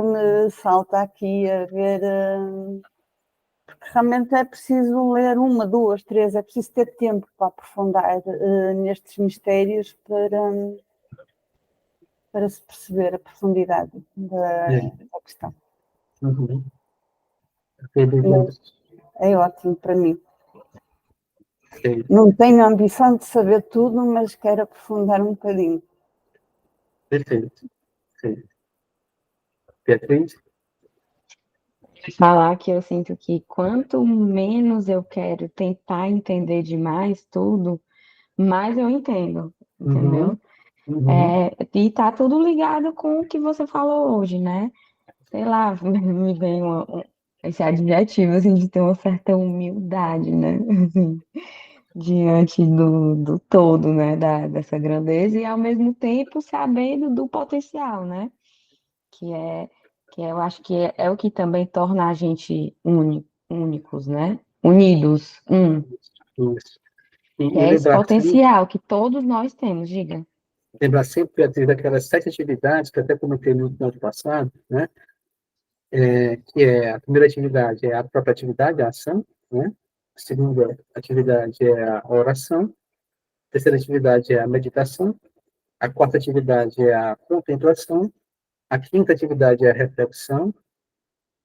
[SPEAKER 2] me salta aqui a ver, porque realmente é preciso ler 1, 2, 3, é preciso ter tempo para aprofundar nestes mistérios para se perceber a profundidade da questão.
[SPEAKER 1] Uhum.
[SPEAKER 2] Mas é ótimo para mim.
[SPEAKER 1] Sim.
[SPEAKER 2] Não tenho a ambição de saber tudo, mas quero aprofundar um bocadinho.
[SPEAKER 1] Perfeito. Sim. Beatriz?
[SPEAKER 4] Falar que eu sinto que quanto menos eu quero tentar entender demais tudo, mais eu entendo, entendeu?
[SPEAKER 1] Uhum.
[SPEAKER 4] E tá tudo ligado com o que você falou hoje, né? Sei lá, me vem esse adjetivo, assim, de ter uma certa humildade, né? Assim, diante do todo, né? Dessa grandeza e, ao mesmo tempo, sabendo do potencial, né? Que eu acho que é o que também torna a gente únicos, né? Unidos,
[SPEAKER 1] Isso.
[SPEAKER 4] que
[SPEAKER 1] E
[SPEAKER 4] é esse
[SPEAKER 1] lembrar sempre,
[SPEAKER 4] potencial que todos nós temos, diga.
[SPEAKER 1] Beatriz, daquelas 7 atividades que eu até comentei no ano passado, né? Que a primeira atividade é a própria atividade, a ação, né? A segunda atividade é a oração, a terceira atividade é a meditação, a quarta atividade é a contemplação, a quinta atividade é a reflexão,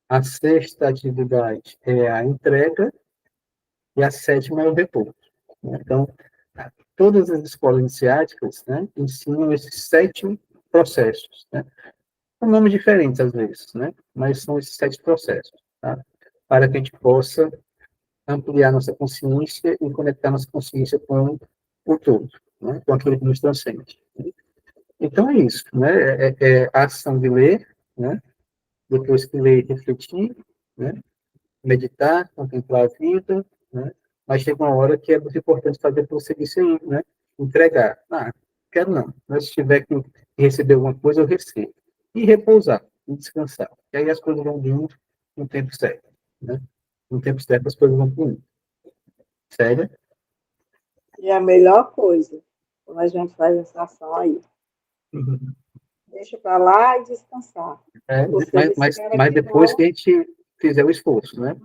[SPEAKER 1] a sexta atividade é a entrega e a sétima é o repouso. Né? Então, todas as escolas iniciáticas, né, ensinam esses 7 processos, né? Com nomes diferentes às vezes, né? Mas são esses 7 processos, tá? Para que a gente possa ampliar nossa consciência e conectar nossa consciência com o todo, né? Com aquilo que nos transcende. Então é isso, né? É a ação de ler, né? Depois que ler, refletir, né? Meditar, contemplar a vida, né? Mas chega uma hora que é muito importante fazer para você isso aí, né? Entregar. Quero não. Mas se tiver que receber alguma coisa, eu recebo. E repousar, e descansar. E aí as coisas vão vindo no tempo certo, né? No tempo certo as coisas vão fluindo. Sério?
[SPEAKER 7] E a melhor coisa, quando a gente faz essa ação aí,
[SPEAKER 1] Uhum.
[SPEAKER 7] deixa para lá e descansar. Você
[SPEAKER 1] Mas depois que a gente fizer o esforço, né?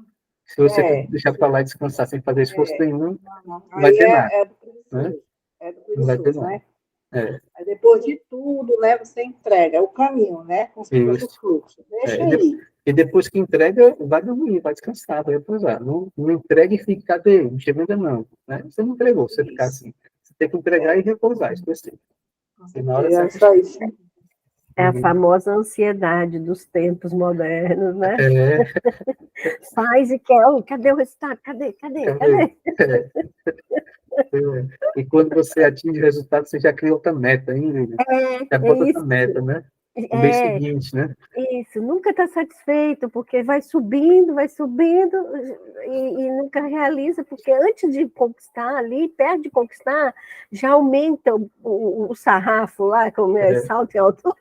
[SPEAKER 1] Se você deixar para lá e descansar sem fazer esforço nenhum, não vai ter nada.
[SPEAKER 7] É do preguiçoso.
[SPEAKER 1] Né?
[SPEAKER 7] É do
[SPEAKER 1] Não vai ter
[SPEAKER 7] preguiçoso,
[SPEAKER 1] nada.
[SPEAKER 7] né? Aí depois de tudo, né, você entrega. É o caminho, né? Como se fosse o fluxo. Deixa aí.
[SPEAKER 1] E depois que entrega, vai dormir, vai descansar, vai repousar. Não entrega e fica, cadê? Não chega ainda não. Né? Você não entregou, você ficar assim. Você tem que entregar e repousar, isso é na hora certa.
[SPEAKER 5] É a famosa ansiedade dos tempos modernos, né? Faz e quer, cadê o resultado? Cadê?
[SPEAKER 1] E quando você atinge o resultado, você já cria outra meta ainda. Já bota outra meta, né? no mês seguinte, né?
[SPEAKER 5] Isso, nunca está satisfeito, porque vai subindo, e nunca realiza, porque antes de conquistar ali, perto de conquistar, já aumenta o sarrafo lá, como é salto em altura,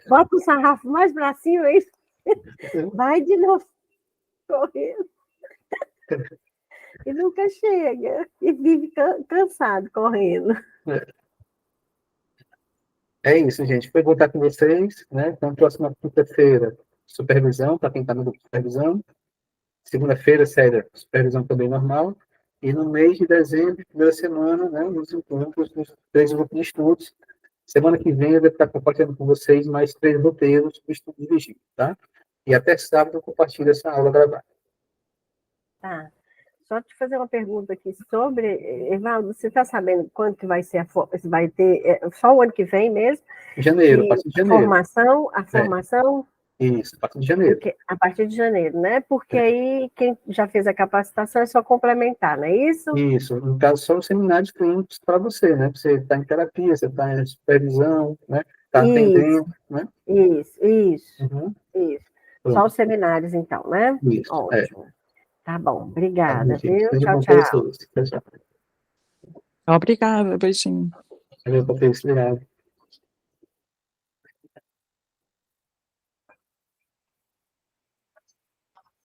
[SPEAKER 5] bota o sarrafo mais para cima, aí vai de novo correndo. E nunca chega, e vive cansado correndo.
[SPEAKER 1] É isso, gente. Foi voltar com vocês, né? Então, próxima quinta-feira, supervisão, para quem está no grupo de supervisão. Segunda-feira, séria, supervisão também normal. E no mês de dezembro, primeira semana, né? Nos encontros dos 3 grupos de estudos. Semana que vem eu vou estar compartilhando com vocês mais 3 roteiros do estudo de vigília, tá? E até sábado eu compartilho essa aula gravada.
[SPEAKER 5] Tá. Só te fazer uma pergunta aqui sobre, Evaldo, você está sabendo quando que vai ser vai ter, só o ano que vem mesmo?
[SPEAKER 1] Janeiro, a partir de janeiro.
[SPEAKER 5] A formação?
[SPEAKER 1] Isso, a partir de janeiro.
[SPEAKER 5] A partir de janeiro, né? Porque aí quem já fez a capacitação é só complementar, não é isso?
[SPEAKER 1] Isso, no caso, só os seminários clínicos para você, né? Você está em terapia, você está em supervisão, né? Está atendendo, né?
[SPEAKER 5] Isso.
[SPEAKER 1] Pronto.
[SPEAKER 5] Só os seminários, então, né?
[SPEAKER 1] Isso,
[SPEAKER 5] ótimo. Tá bom, obrigada, viu?
[SPEAKER 1] Tchau,
[SPEAKER 5] Tchau.
[SPEAKER 1] tchau.
[SPEAKER 3] Obrigada, beijinho.
[SPEAKER 1] Valeu, Patrícia. Obrigado.